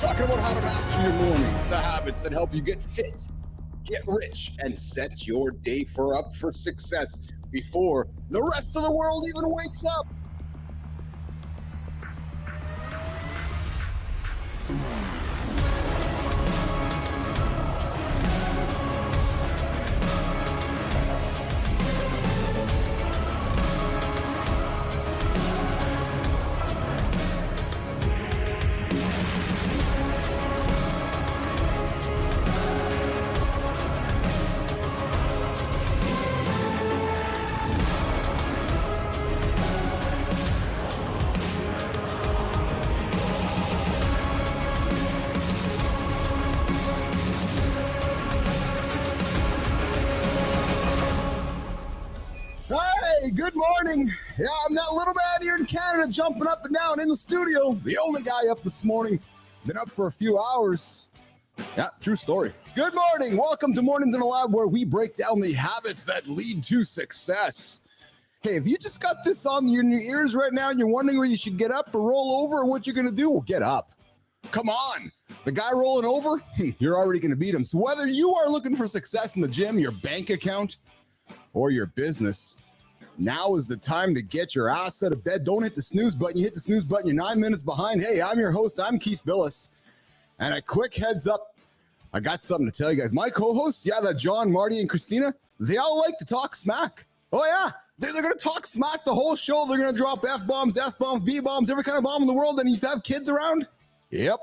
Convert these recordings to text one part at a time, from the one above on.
Talking about how to master your morning, the habits that help you get fit, get rich, and set your day up for success before the rest of the world even wakes up. Hey, good morning. Yeah, I'm that little man here in Canada jumping up and down in the studio. The only guy up this morning. Been up for a few hours. Yeah, true story. Good morning. Welcome to Mornings in the Lab, where we break down the habits that lead to success. Hey, if you just got this on in your ears right now and you're wondering whether you should get up or roll over or what you're going to do, well, get up. Come on. The guy rolling over, you're already going to beat him. So whether you are looking for success in the gym, your bank account, or your business, now is the time to get your ass out of bed. Don't hit the snooze button. You hit the snooze button, you're 9 minutes behind. Hey, I'm your host. I'm Keith Billis. And a quick heads up, I got something to tell you guys. My co-hosts, that John, Marty, and Christina, they all like to talk smack. Oh, yeah. They're going to talk smack the whole show. They're going to drop F-bombs, S-bombs, B-bombs, every kind of bomb in the world. And if you have kids around, yep,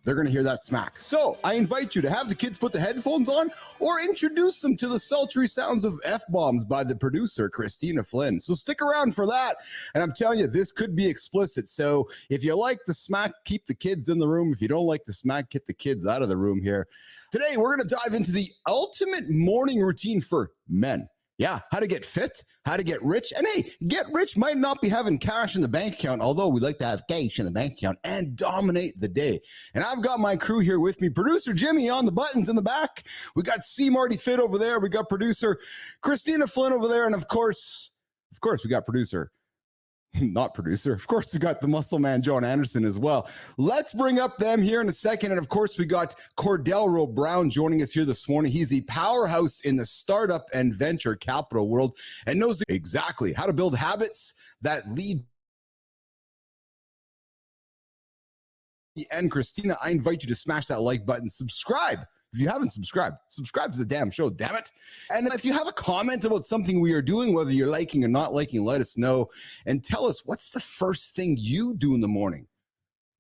they're going to hear that smack. So I invite you to have the kids put the headphones on or introduce them to the sultry sounds of F-bombs by the producer, Christina Flynn. So stick around for that. And I'm telling you, this could be explicit. So if you like the smack, keep the kids in the room. If you don't like the smack, get the kids out of the room here. Today, we're going to dive into the ultimate morning routine for men. Yeah, how to get fit, how to get rich. And hey, get rich might not be having cash in the bank account, although we like to have cash in the bank account and dominate the day. And I've got my crew here with me. Producer Jimmy on the buttons in the back. We got Marty Fit over there. We got producer Christina Flynn over there. And of course, we got producer. Not producer. Of course, we got the muscle man, John Anderson, as well. Let's bring up them here in a second. And of course, we got Cordell Brown joining us here this morning. He's a powerhouse in the startup and venture capital world and knows exactly how to build habits that lead. And Christina, I invite you to smash that like button, subscribe. If you haven't subscribed, subscribe to the damn show, damn it. And if you have a comment about something we are doing, whether you're liking or not liking, let us know and tell us, what's the first thing you do in the morning?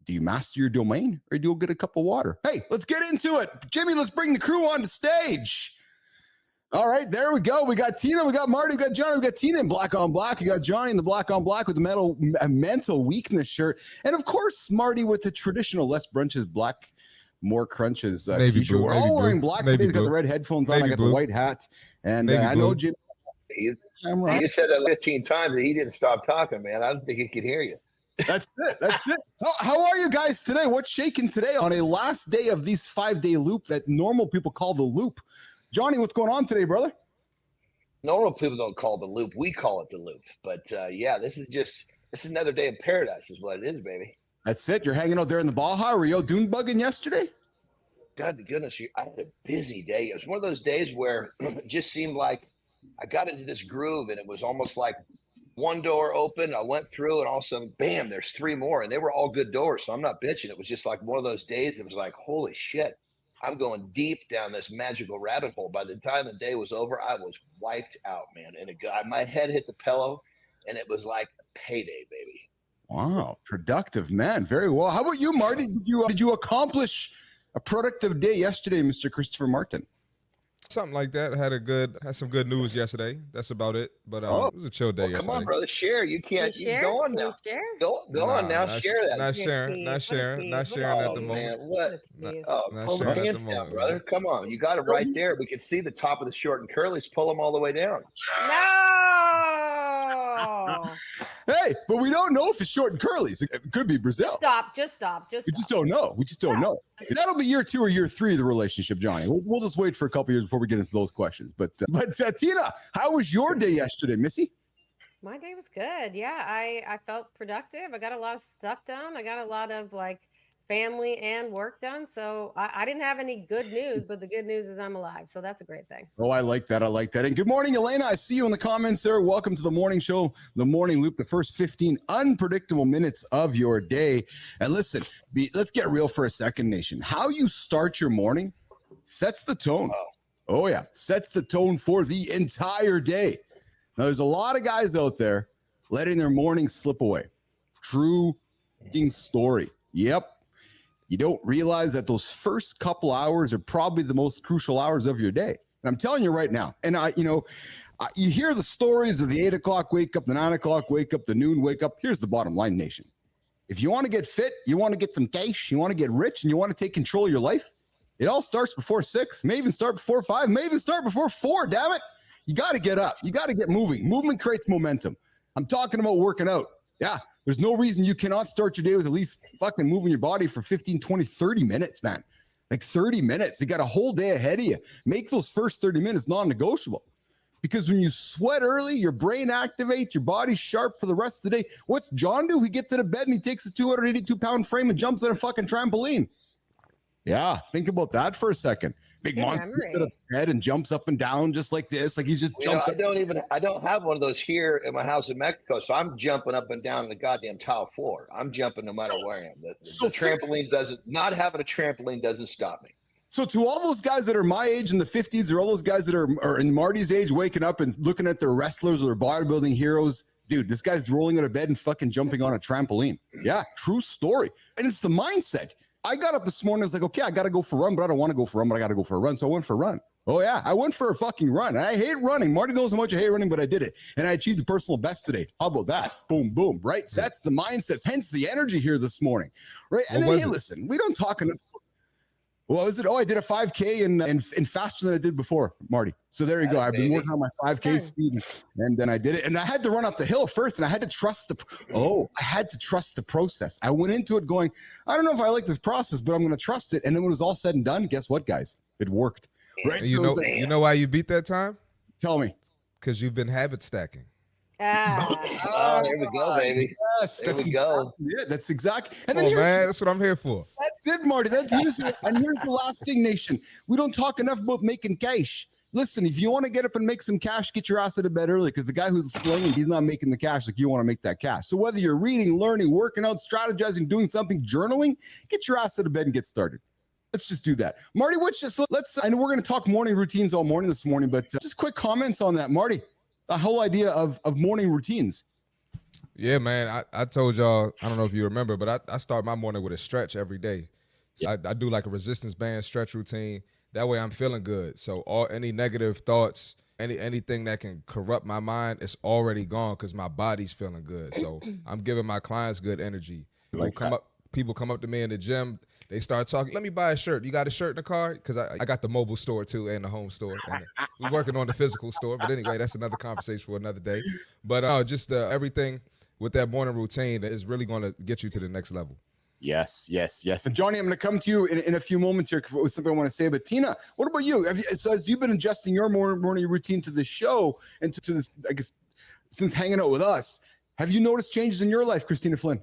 Do you master your domain or do you get a cup of water? Hey, let's get into it. Jimmy, let's bring the crew on the stage. All right, there we go. We got Tina, we got Marty, we got Johnny, we got Tina in black on black. You got Johnny in the black on black with the mental weakness shirt. And of course, Marty with the traditional less brunches, black, more crunches t-shirt. We're all wearing black today. Got the red headphones on. I got the white hat. And I know Jim. You said that 15 times and he didn't stop talking, man. I don't think he could hear you. That's it. That's it. How are you guys today? What's shaking today on a last day of these 5-day loop that normal people call the loop? Johnny, what's going on today, brother? Normal people don't call it the loop. We call it the loop. But this is another day in paradise is what it is, baby. That's it. You're hanging out there in the Baja. Were you dune bugging yesterday? God to goodness, I had a busy day. It was one of those days where it just seemed like I got into this groove and it was almost like one door open. I went through and all of a sudden, bam, there's 3 more. And they were all good doors. So I'm not bitching. It was just like one of those days. It was like, holy shit, I'm going deep down this magical rabbit hole. By the time the day was over, I was wiped out, man. And my head hit the pillow and it was like payday, baby. Wow, productive, man. Very well. How about you, Marty? Did you accomplish a productive day yesterday, Mr. Christopher Martin? Something like that. Had some good news yesterday. That's about it. But it was a chill day yesterday. Come on, brother, share. You can't. You go on now. Go on now. Share that. Not sharing at the moment. Man, what? Pull the pants down, brother. Come on, you got it right there. We can see the top of the short and curlies. Pull them all the way down. No. Hey, but we don't know if it's short and curlies. It could be Brazil. Just stop. We just don't know. That'll be year 2 or year 3 of the relationship, Johnny. We'll just wait for a couple years before we get into those questions. But Tina, how was your day yesterday, Missy? My day was good. Yeah, I felt productive. I got a lot of stuff done. I got a lot of family and work done. So I didn't have any good news, but the good news is I'm alive. So that's a great thing. Oh, I like that. I like that. And good morning, Elena. I see you in the comments there. Welcome to the morning show, the morning loop, the first 15 unpredictable minutes of your day. And listen, let's get real for a second, nation. How you start your morning sets the tone. Oh, yeah. Sets the tone for the entire day. Now, there's a lot of guys out there letting their morning slip away. True story. Yep. You don't realize that those first couple hours are probably the most crucial hours of your day. And I'm telling you right now. And you hear the stories of the 8 o'clock wake up, the 9 o'clock wake up, the noon wake up. Here's the bottom line, nation. If you want to get fit, you want to get some cash, you want to get rich, and you want to take control of your life, it all starts before 6, may even start before 5, may even start before 4, damn it. You got to get up. You got to get moving. Movement creates momentum. I'm talking about working out. Yeah. There's no reason you cannot start your day with at least fucking moving your body for 15, 20, 30 minutes, man. Like 30 minutes. You got a whole day ahead of you. Make those first 30 minutes non-negotiable. Because when you sweat early, your brain activates, your body's sharp for the rest of the day. What's John do? He gets out of bed and he takes a 282-pound frame and jumps on a fucking trampoline. Yeah, think about that for a second. Big monster gets out of bed and jumps up and down just like this, like he's just jumped. I don't have one of those here in my house in Mexico, so I'm jumping up and down the goddamn tile floor. I'm jumping no matter where I am. The trampoline not having a trampoline doesn't stop me. So to all those guys that are my age in the 50s, or all those guys that are in Marty's age, waking up and looking at their wrestlers or their bodybuilding heroes, dude, this guy's rolling out of bed and fucking jumping on a trampoline. Yeah, true story. And it's the mindset. I got up this morning. I was like, okay, I got to go for a run, but I don't want to go for a run, but I got to go for a run. So I went for a run. Oh, yeah. I went for a fucking run. I hate running. Marty knows how much I hate running, but I did it. And I achieved the personal best today. How about that? Boom, boom, right? So that's the mindset. Hence the energy here this morning, right? And then, hey, listen, we don't talk enough. What was it? Oh, I did a 5K and faster than I did before, Marty. So there you go. I've been working on my 5K speed, and then I did it. And I had to run up the hill first, and I had to trust the process. I went into it going, I don't know if I like this process, but I'm going to trust it. And then when it was all said and done, guess what, guys? It worked. Right? So you know why you beat that time? Tell me. Because you've been habit stacking. There we go, baby. Yes, there we go. Yeah, that's exactly. And then that's what I'm here for. That's it, Marty. Here's the last thing, nation. We don't talk enough about making cash. Listen, if you want to get up and make some cash, get your ass out of bed early, because the guy who's slinging, he's not making the cash like you want to make that cash. So whether you're reading, learning, working out, strategizing, doing something, journaling, get your ass out of bed and get started. Let's just do that. Marty, I know we're going to talk morning routines all morning this morning, but just quick comments on that, Marty. The whole idea of morning routines. Yeah, man. I told y'all, I don't know if you remember, but I start my morning with a stretch every day. So I do like a resistance band stretch routine. That way I'm feeling good. So any negative thoughts, anything that can corrupt my mind, it's already gone because my body's feeling good. So I'm giving my clients good energy. People come up to me in the gym. They start talking. Let me buy a shirt. You got a shirt in the car? Because I got the mobile store too and the home store. And we're working on the physical store. But anyway, that's another conversation for another day. But everything with that morning routine is really going to get you to the next level. Yes. And Johnny, I'm going to come to you in a few moments here with something I want to say. But Tina, what about you? As you've been adjusting your morning routine to the show and to this, I guess, since hanging out with us, have you noticed changes in your life, Christina Flynn?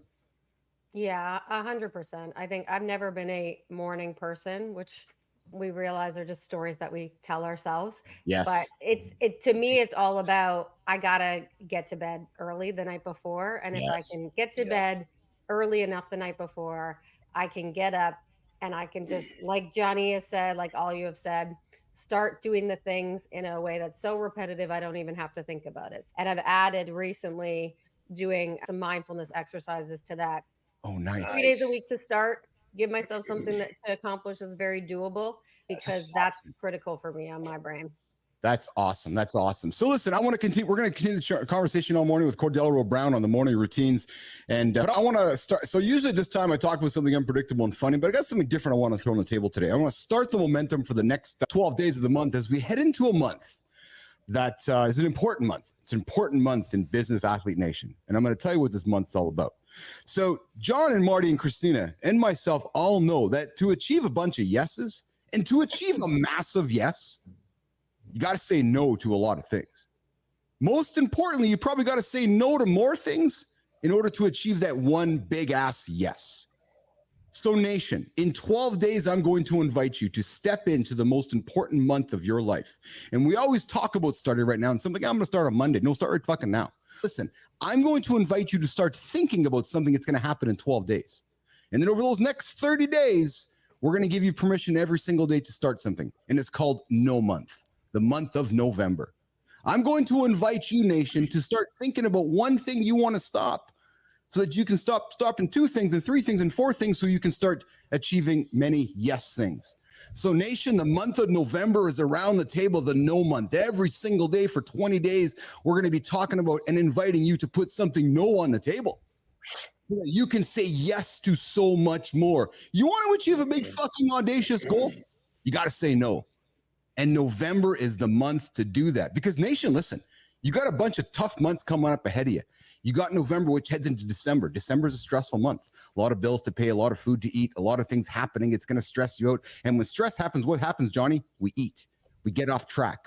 Yeah, 100%. I think I've never been a morning person, which we realize are just stories that we tell ourselves. Yes. But to me, it's all about, I gotta get to bed early the night before. And if I can get to bed early enough the night before, I can get up and I can just, like Johnny has said, like all you have said, start doing the things in a way that's so repetitive, I don't even have to think about it. And I've added recently doing some mindfulness exercises to that. Oh, nice. 3 days a week to start, give myself something to accomplish that's very doable, because that's critical for me on my brain. That's awesome. So listen, I want to continue. We're going to continue the conversation all morning with Cordell Rowe Brown on the morning routines. And but I want to start. So usually this time I talk about something unpredictable and funny, but I got something different I want to throw on the table today. I want to start the momentum for the next 12 days of the month as we head into a month that is an important month. It's an important month in Business Athlete Nation. And I'm going to tell you what this month's all about. So John and Marty and Christina and myself all know that to achieve a bunch of yeses and to achieve a massive yes, you got to say no to a lot of things. Most importantly, you probably got to say no to more things in order to achieve that one big ass yes. So nation, in 12 days, I'm going to invite you to step into the most important month of your life. And we always talk about starting right now and something, I'm going to start on Monday. No, start right fucking now. Listen, I'm going to invite you to start thinking about something that's going to happen in 12 days. And then over those next 30 days, we're going to give you permission every single day to start something. And it's called No Month, the month of November. I'm going to invite you, nation, to start thinking about one thing you want to stop so that you can stop in 2 things and 3 things and 4 things so you can start achieving many yes things. So nation, the month of November is around the table, the no month. Every single day for 20 days, we're going to be talking about and inviting you to put something no on the table. You can say yes to so much more. You want to achieve a big fucking audacious goal? You got to say no. And November is the month to do that. Because nation, listen, you got a bunch of tough months coming up ahead of you. You got November, which heads into December. December is a stressful month. A lot of bills to pay, a lot of food to eat, a lot of things happening. It's going to stress you out. And when stress happens, what happens, Johnny? We eat. We get off track.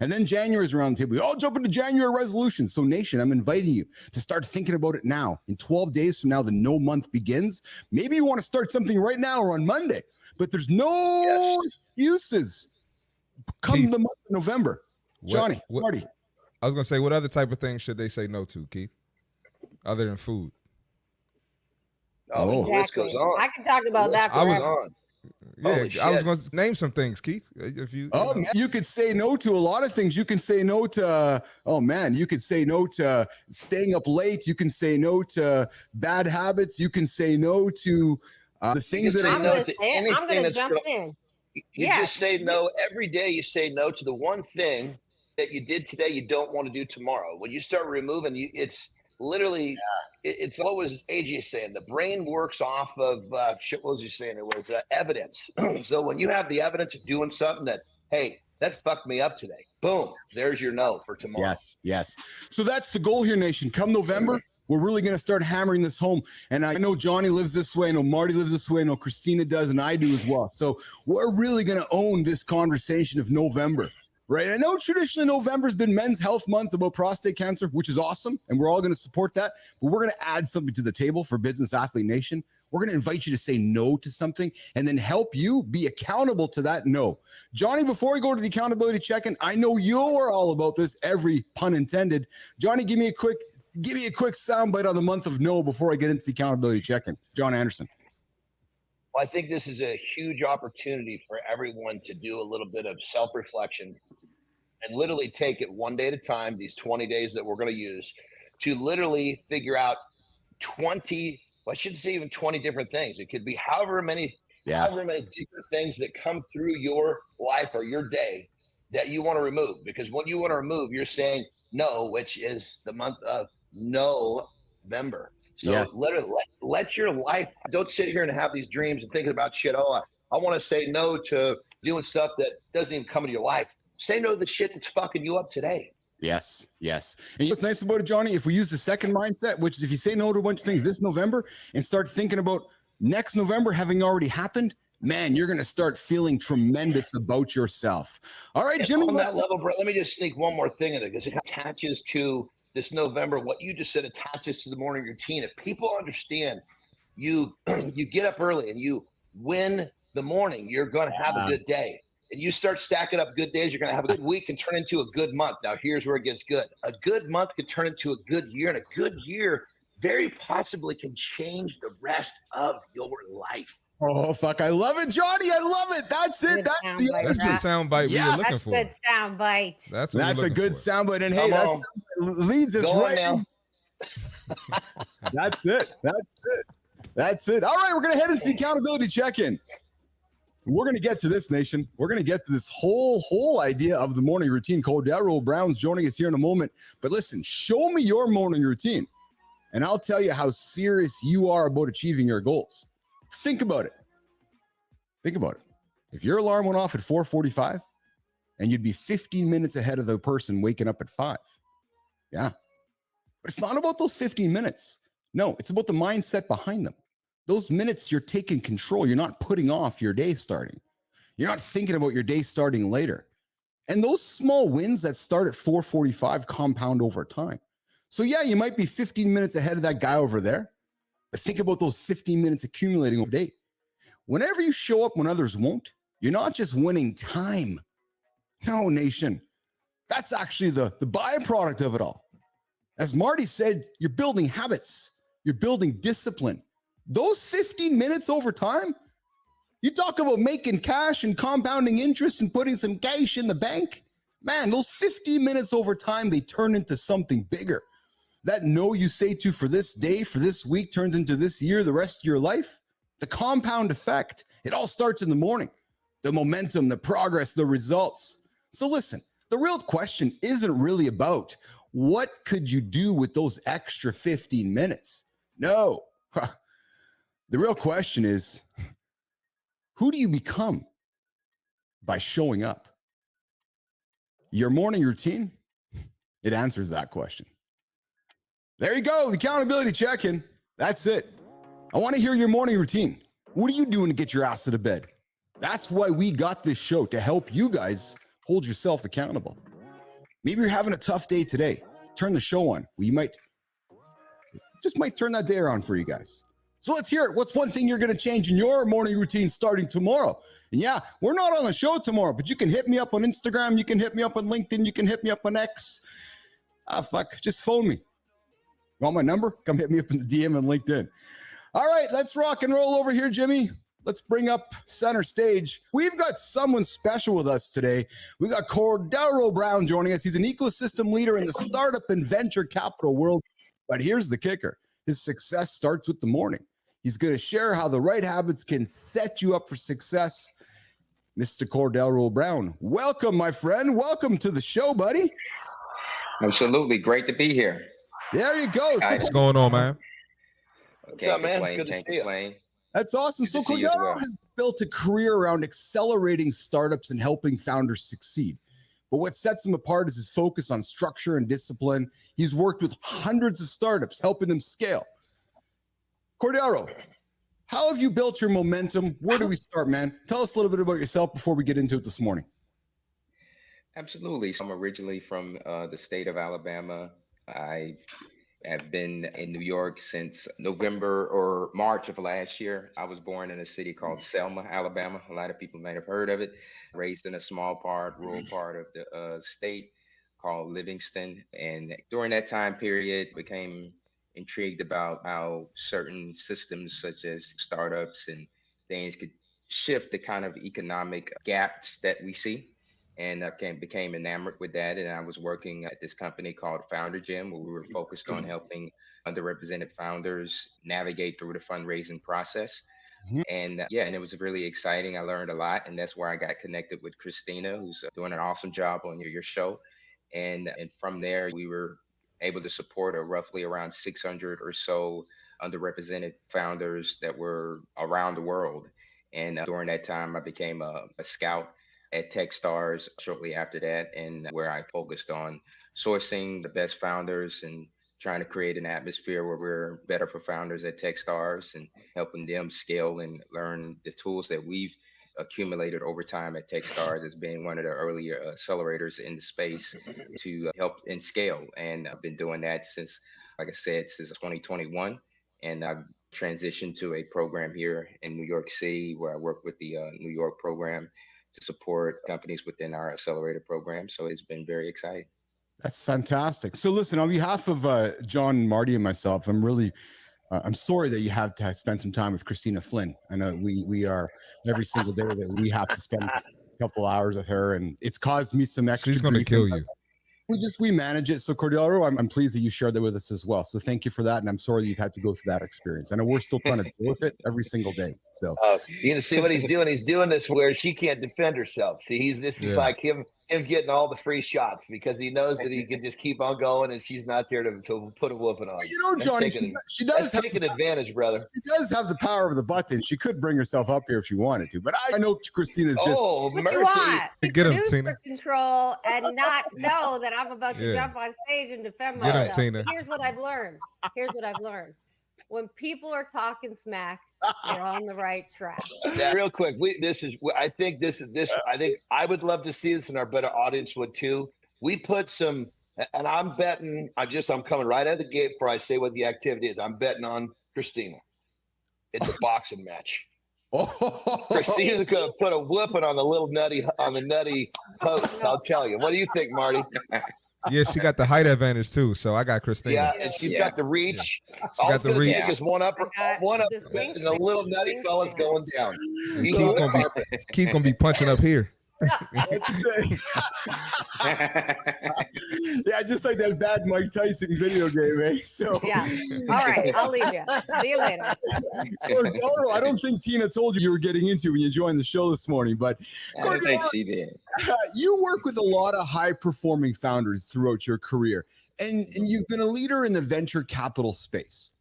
And then January is around the table. We all jump into January resolutions. So nation, I'm inviting you to start thinking about it now. In 12 days from now, the no month begins. Maybe you want to start something right now or on Monday, but there's no excuses. Come Keith, the month of November. Johnny, Marty. I was going to say, what other type of things should they say no to, Keith, other than food? Oh, exactly. The list goes on. I can talk about that forever. I was on. Yeah, I was going to name some things, Keith. If you, man, you could say no to a lot of things. You can say no to, you could say no to staying up late. You can say no to bad habits. You can say no to the things that I'm going to jump in. You just say no every day. You say no to the one thing that you did today you don't want to do tomorrow. When you start removing, it's literally, it's always AJ saying, the brain works off of, what was he saying? It was evidence. So when you have the evidence of doing something that, hey, that fucked me up today, boom, there's your no for tomorrow. Yes. So that's the goal here, nation. Come November, we're really going to start hammering this home. And I know Johnny lives this way. I know Marty lives this way. I know Christina does, and I do as well. So we're really going to own this conversation of November. Right. I know traditionally November has been Men's Health Month about prostate cancer, which is awesome. And we're all going to support that. But we're going to add something to the table for Business Athlete Nation. We're going to invite you to say no to something and then help you be accountable to that no. Johnny, before we go to the accountability check-in, I know you're all about this, every pun intended. Johnny, give me a quick soundbite on the month of no before I get into the accountability check-in. John Anderson. Well, I think this is a huge opportunity for everyone to do a little bit of self-reflection and literally take it one day at a time, these 20 days that we're going to use, to literally figure out 20, well, I shouldn't say even 20 different things. It could be however many different things that come through your life or your day that you want to remove. Because when you want to remove, you're saying no, which is the month of November. So literally let your life, don't sit here and have these dreams and thinking about shit. Oh, I want to say no to doing stuff that doesn't even come into your life. Say no to the shit that's fucking you up today. Yes. And what's nice about it, Johnny, if we use the second mindset, which is if you say no to a bunch of things this November and start thinking about next November having already happened, man, you're going to start feeling tremendous about yourself. All right, Jimmy. On that level, bro, let me just sneak one more thing in it because it attaches to this November. What you just said attaches to the morning routine. If people understand you get up early and you win the morning, you're going to have a good day. And you start stacking up good days, you're going to have a good week and turn into a good month. Now, here's where it gets good. A good month could turn into a good year, and a good year very possibly can change the rest of your life. Oh, fuck. I love it, Johnny. I love it. That's it. That's the sound bite we were looking for. That's a good sound bite. That's a good sound bite. And hey, that leads us right now. That's it. All right, we're going to head into the accountability check-in. We're going to get to this, nation. We're going to get to this whole idea of the morning routine. Cordaro Brown's joining us here in a moment. But listen, show me your morning routine, and I'll tell you how serious you are about achieving your goals. Think about it. If your alarm went off at 4:45, and you'd be 15 minutes ahead of the person waking up at 5. Yeah. But it's not about those 15 minutes. No, it's about the mindset behind them. Those minutes you're taking control. You're not putting off your day starting. You're not thinking about your day starting later. And those small wins that start at 4:45 compound over time. So yeah, you might be 15 minutes ahead of that guy over there, But think about those 15 minutes accumulating over the day. Whenever you show up when others won't, you're not just winning time. No, nation. That's actually the byproduct of it all. As Marty said, you're building habits. You're building discipline. Those 15 minutes over time, you talk about making cash and compounding interest and putting some cash in the bank. Man, those 15 minutes over time, they turn into something bigger. That no you say to for this day, for this week, turns into this year, the rest of your life. The compound effect, it all starts in the morning. The momentum, the progress, the results. So listen, the real question isn't really about what could you do with those extra 15 minutes? No. The real question is, who do you become by showing up? Your morning routine, it answers that question. There you go, the accountability check-in. That's it. I want to hear your morning routine. What are you doing to get your ass out of bed? That's why we got this show, to help you guys hold yourself accountable. Maybe you're having a tough day today. Turn the show on. We might turn that day around for you guys. So let's hear it. What's one thing you're going to change in your morning routine starting tomorrow? And yeah, we're not on the show tomorrow, but you can hit me up on Instagram. You can hit me up on LinkedIn. You can hit me up on X. Just phone me. Want my number? Come hit me up in the DM on LinkedIn. All right, let's rock and roll over here, Jimmy. Let's bring up center stage. We've got someone special with us today. We got Cordaro Brown joining us. He's an ecosystem leader in the startup and venture capital world. But here's the kicker. His success starts with the morning. He's going to share how the right habits can set you up for success. Mr. Cordaro Brown, welcome, my friend. Welcome to the show, buddy. Absolutely. Great to be here. There you go. What's going on, man? What's up, man? Good to see you. That's awesome. So Cordaro has built a career around accelerating startups and helping founders succeed. But what sets him apart is his focus on structure and discipline. He's worked with hundreds of startups, helping them scale. Cordaro, how have you built your momentum? Where do we start, man? Tell us a little bit about yourself before we get into it this morning. Absolutely. So I'm originally from the state of Alabama. I have been in New York since November or March of last year. I was born in a city called Selma, Alabama. A lot of people might have heard of it. Raised in a small rural part of the state called Livingston. And during that time period, became intrigued about how certain systems such as startups and things could shift the kind of economic gaps that we see. And became enamored with that. And I was working at this company called Founder Gym, where we were focused on helping underrepresented founders navigate through the fundraising process. Mm-hmm. And and it was really exciting. I learned a lot. And that's where I got connected with Christina, who's doing an awesome job on your show. And from there, we were able to support roughly around 600 or so underrepresented founders that were around the world. And during that time, I became a scout at Techstars shortly after that, and where I focused on sourcing the best founders and trying to create an atmosphere where we're better for founders at Techstars and helping them scale and learn the tools that we've accumulated over time at Techstars as being one of the earlier accelerators in the space to help and scale. And I've been doing that since, like I said, since 2021. And I've transitioned to a program here in New York City where I work with the New York program to support companies within our accelerator program. So it's been very exciting. That's fantastic. So listen, on behalf of John and Marty and myself, I'm sorry that you have to spend some time with Christina Flynn. I know we are every single day that we have to spend a couple hours with her, and it's caused me some extra. She's going to kill you. We manage it. So Cordaro, I'm pleased that you shared that with us as well. So thank you for that. And I'm sorry you've had to go through that experience. I know we're still trying to deal with it every single day. So you can see what he's doing. He's doing this where she can't defend herself. See, this is like him getting all the free shots because he knows that he can just keep on going and she's not there to put a whooping on. You know, Johnny, she does take an advantage, brother. She does have the power of the button. She could bring herself up here if she wanted to, but I know Christina's just. Oh, mercy. Get him, Tina. Control and not know that I'm about to jump on stage and defend myself. Get him, Tina. Here's what I've learned. When people are talking smack, they're on the right track. Real quick, I think I would love to see this, and our better audience would too. We put some, and I'm betting. I'm coming right out of the gate before I say what the activity is. I'm betting on Christina. It's a boxing match. Oh, Christina's gonna put a whooping on the nutty post. I'll tell you. What do you think, Marty? Yeah, she got the height advantage too. So I got Christina. Yeah, and she's got the reach. Yeah. All got it's the gonna reach. take is one up, and the little nutty fella's going down. And He's on the carpet. Keith gonna be punching up here. Yeah, just like that bad Mike Tyson video game, eh? So Yeah. All right. I'll leave you. See you later. Cordaro, I don't think Tina told you were getting into when you joined the show this morning, but I don't think she did. You work with a lot of high-performing founders throughout your career, and you've been a leader in the venture capital space.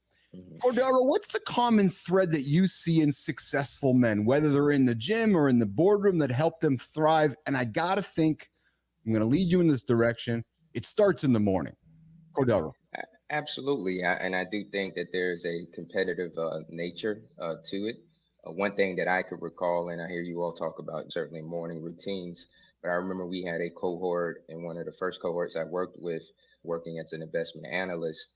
Cordaro, what's the common thread that you see in successful men, whether they're in the gym or in the boardroom, that help them thrive? And I got to think, I'm going to lead you in this direction. It starts in the morning. Cordaro. Absolutely. And I do think that there's a competitive nature to it. One thing that I could recall, and I hear you all talk about certainly morning routines, but I remember we had a cohort in one of the first cohorts I worked with, working as an investment analyst.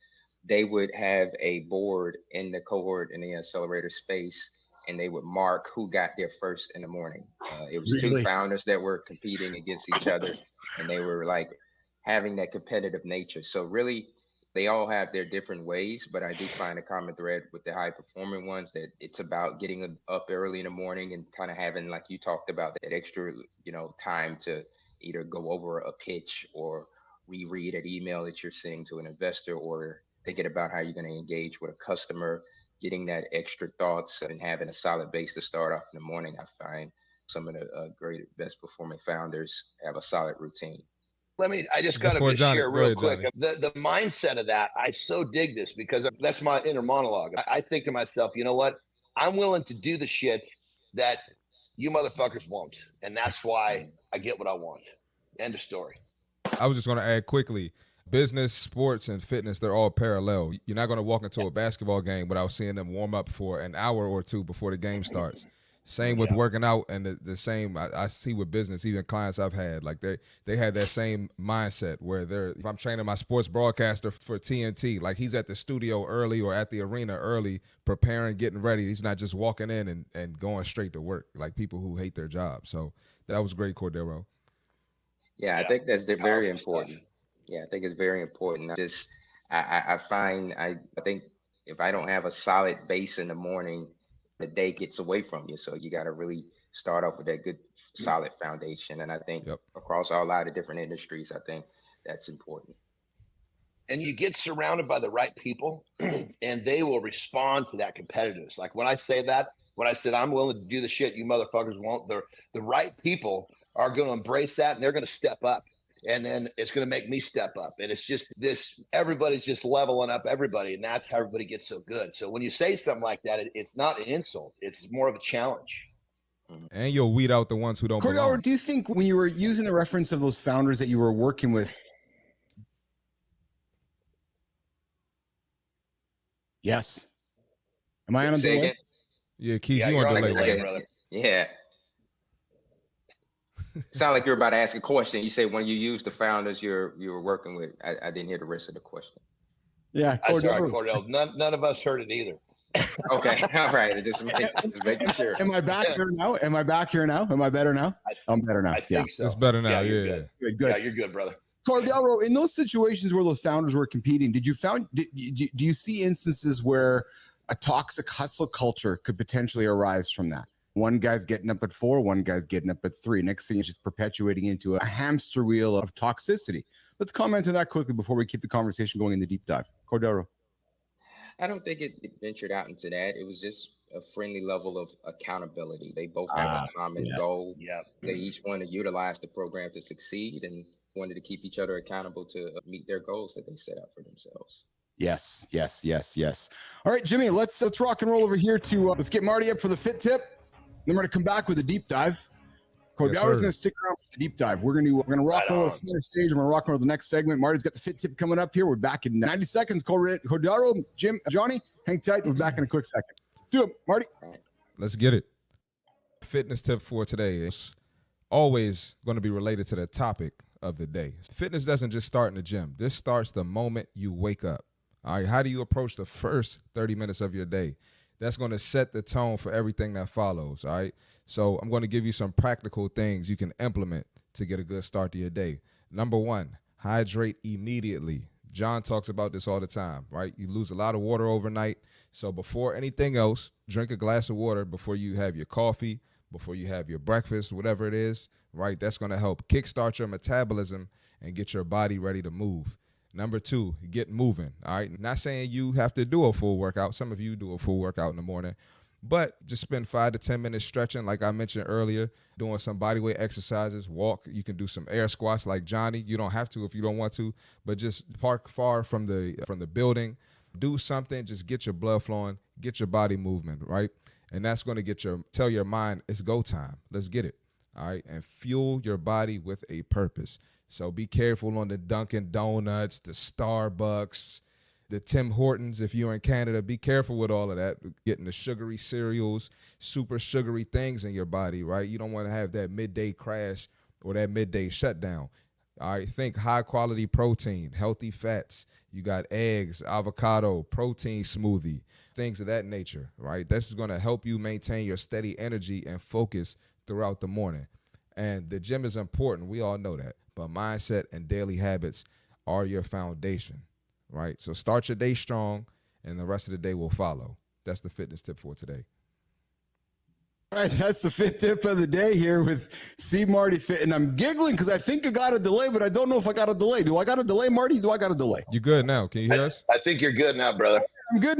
They would have a board in the cohort in the accelerator space, and they would mark who got there first in the morning. It was Really? two founders that were competing against each other, and they were like having that competitive nature. So really, they all have their different ways, but I do find a common thread with the high performing ones, that it's about getting up early in the morning and kind of having, like you talked about, that extra, time to either go over a pitch or reread an email that you're sending to an investor, or thinking about how you're going to engage with a customer, getting that extra thoughts and having a solid base to start off in the morning. I find some of the great, best performing founders have a solid routine. I just got Before to Johnny, share go real ahead, quick. Johnny. The mindset of that, I so dig this, because that's my inner monologue. I think to myself, you know what? I'm willing to do the shit that you motherfuckers won't. And that's why I get what I want. End of story. I was just going to add quickly, business, sports, and fitness, they're all parallel. You're not going to walk into a basketball game without seeing them warm up for an hour or two before the game starts. Same with working out, and the same I see with business. Even clients I've had, like they had that same mindset where if I'm training my sports broadcaster for TNT, like he's at the studio early or at the arena early, preparing, getting ready. He's not just walking in and going straight to work like people who hate their job. So that was great, Cordero. Yeah, I think that's very important. Yeah, I think it's very important. I think if I don't have a solid base in the morning, the day gets away from you. So you got to really start off with that good, solid foundation. And I think across a lot of different industries, I think that's important. And you get surrounded by the right people, and they will respond to that competitiveness. Like when I said I'm willing to do the shit you motherfuckers won't, the right people are going to embrace that, and they're going to step up. And then it's going to make me step up. And it's just everybody's just leveling up everybody. And that's how everybody gets so good. So when you say something like that, it's not an insult. It's more of a challenge. And you'll weed out the ones who don't belong. Cordaro, do you think when you were using the reference of those founders that you were working with? Yes. Am I on a delay? Yeah, Keith, you on delay, brother. Yeah. Sound like you're about to ask a question. You say when you use the founders you were working with. I didn't hear the rest of the question. Yeah, I'm sorry, Cordell. None of us heard it either. Okay, all right. Just making sure. Am I back here now? Am I back here now? Am I better now? I'm better now. I think so. It's better now. You're Good. Good. Yeah, you're good, brother. Cordaro, in those situations where those founders were competing, do you see instances where a toxic hustle culture could potentially arise from that? One guy's getting up at 4, one guy's getting up at 3. Next thing is just perpetuating into a hamster wheel of toxicity. Let's comment on that quickly before we keep the conversation going in the deep dive. Cordaro. I don't think it ventured out into that. It was just a friendly level of accountability. They both have a common goal. Yeah. They each want to utilize the program to succeed and wanted to keep each other accountable to meet their goals that they set out for themselves. Yes. All right, Jimmy, let's rock and roll over here to let's get Marty up for the fit tip. Then we're going to come back with a deep dive. Cordaro's going to stick around for the deep dive. We're going to rock and roll the center stage, and we're rocking over the next segment. Marty's got the fit tip coming up here. We're back in 90 seconds. Cordaro, Jim, Johnny, hang tight. We're back in a quick second. Do it, Marty. Let's get it. Fitness tip for today is always going to be related to the topic of the day. Fitness doesn't just start in the gym. This starts the moment you wake up. All right, how do you approach the first 30 minutes of your day? That's going to set the tone for everything that follows. All right. So I'm going to give you some practical things you can implement to get a good start to your day. Number one, hydrate immediately. John talks about this all the time, right? You lose a lot of water overnight. So before anything else, drink a glass of water before you have your coffee, before you have your breakfast, whatever it is, right? That's going to help kickstart your metabolism and get your body ready to move. Number two, get moving. All right. Not saying you have to do a full workout. Some of you do a full workout in the morning, but just spend 5 to 10 minutes stretching, like I mentioned earlier, doing some bodyweight exercises, walk. You can do some air squats like Johnny. You don't have to if you don't want to, but just park far from the building. Do something, just get your blood flowing, get your body movement, right? And that's going to tell your mind it's go time. Let's get it. All right. And fuel your body with a purpose. So be careful on the Dunkin' Donuts, the Starbucks, the Tim Hortons. If you're in Canada, be careful with all of that. Getting the sugary cereals, super sugary things in your body, right? You don't want to have that midday crash or that midday shutdown. All right, think high quality protein, healthy fats. You got eggs, avocado, protein smoothie, things of that nature, right? This is going to help you maintain your steady energy and focus throughout the morning. And the gym is important. We all know that. But mindset and daily habits are your foundation, right? So start your day strong, and the rest of the day will follow. That's the fitness tip for today. All right, that's the fit tip of the day here with C. Marty Fit. And I'm giggling because I think I got a delay, but I don't know if I got a delay. Do I got a delay, Marty? Do I got a delay? You good now? Can you hear us? I think you're good now, brother. I'm good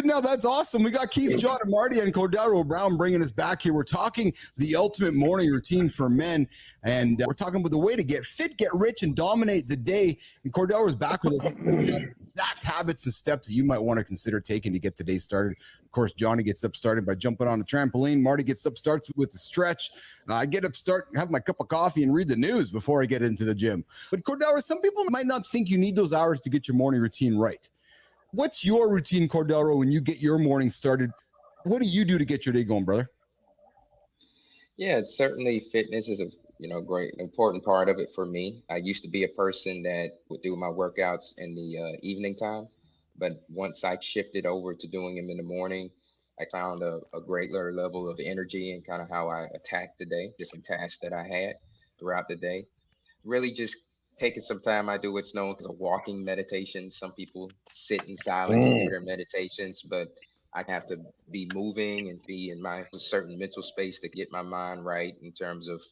now. That's awesome. We got Keith, John, and Marty and Cordaro Brown bringing us back here. We're talking the ultimate morning routine for men, and we're talking about the way to get fit, get rich, and dominate the day. And Cordaro is back with us. Exact habits and steps that you might want to consider taking to get the day started. Of course, Johnny gets up started by jumping on a trampoline. Marty gets up starts with a stretch. I get up start, have my cup of coffee, and read the news before I get into the gym. But Cordaro, some people might not think you need those hours to get your morning routine right. What's your routine, Cordaro, when you get your morning started? What do you do to get your day going, brother? Yeah, certainly fitness is a great important part of it for me. I used to be a person that would do my workouts in the evening time, but once I shifted over to doing them in the morning, I found a greater level of energy and kind of how I attacked the day, different tasks that I had throughout the day. Really just taking some time. I do what's known as a walking meditation. Some people sit in silence and do their meditations, but I have to be moving and be in my certain mental space to get my mind right in terms of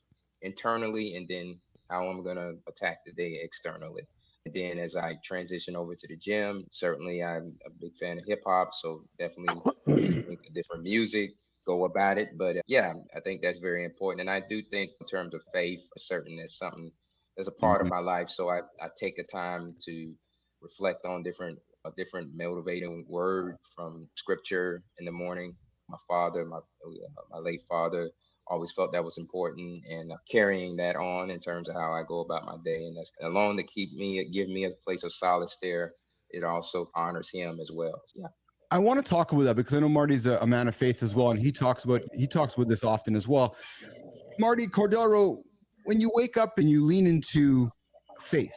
internally and then how I'm going to attack the day externally. And then as I transition over to the gym, certainly I'm a big fan of hip hop. So definitely listening to different music, go about it. But yeah, I think that's very important. And I do think in terms of faith, certain that's something that's a part of my life. So I take the time to reflect on a different motivating word from scripture in the morning. My father, my late father, always felt that was important, and carrying that on in terms of how I go about my day, and that's alone to give me a place of solace there. It also honors him as well. So, yeah. I want to talk about that because I know Marty's a man of faith as well, and he talks about this often as well. Marty, Cordaro, when you wake up and you lean into faith,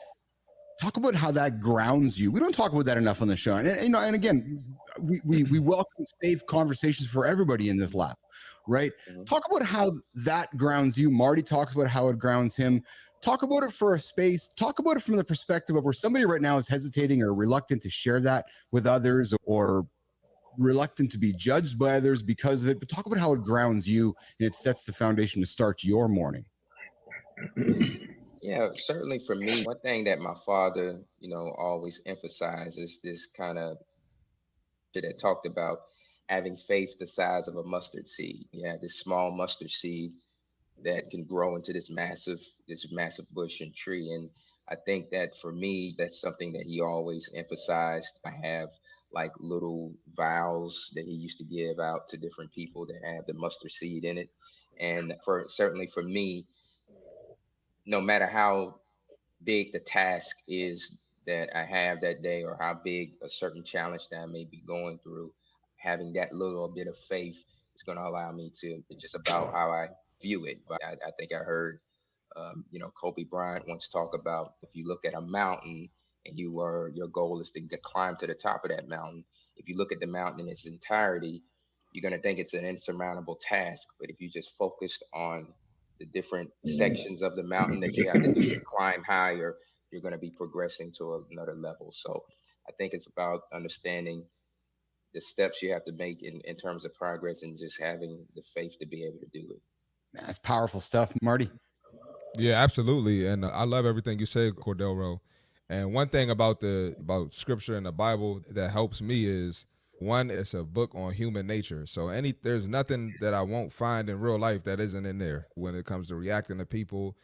talk about how that grounds you. We don't talk about that enough on the show. And again, we welcome safe conversations for everybody in this lab, right? Mm-hmm. Talk about how that grounds you. Marty talks about how it grounds him. Talk about it for a space. Talk about it from the perspective of where somebody right now is hesitating or reluctant to share that with others or reluctant to be judged by others because of it. But talk about how it grounds you and it sets the foundation to start your morning. Yeah, certainly for me, one thing that my father, always emphasizes this kind of that talked about having faith the size of a mustard seed. Yeah, this small mustard seed that can grow into this massive bush and tree. And I think that for me, that's something that he always emphasized. I have like little vials that he used to give out to different people that have the mustard seed in it. And certainly for me, no matter how big the task is that I have that day or how big a certain challenge that I may be going through, having that little bit of faith is going to allow me to, it's just about how I view it. But I think I heard, Kobe Bryant once talk about if you look at a mountain and your goal is to climb to the top of that mountain. If you look at the mountain in its entirety, you're going to think it's an insurmountable task. But if you just focused on the different sections of the mountain that you have to do to climb higher, you're going to be progressing to another level. So I think it's about understanding the steps you have to make in terms of progress, and just having the faith to be able to do it. That's powerful stuff, Marty. Yeah, absolutely. And I love everything you say, Cordell. And one thing about scripture and the Bible that helps me is, one, it's a book on human nature. So there's nothing that I won't find in real life that isn't in there when it comes to reacting to people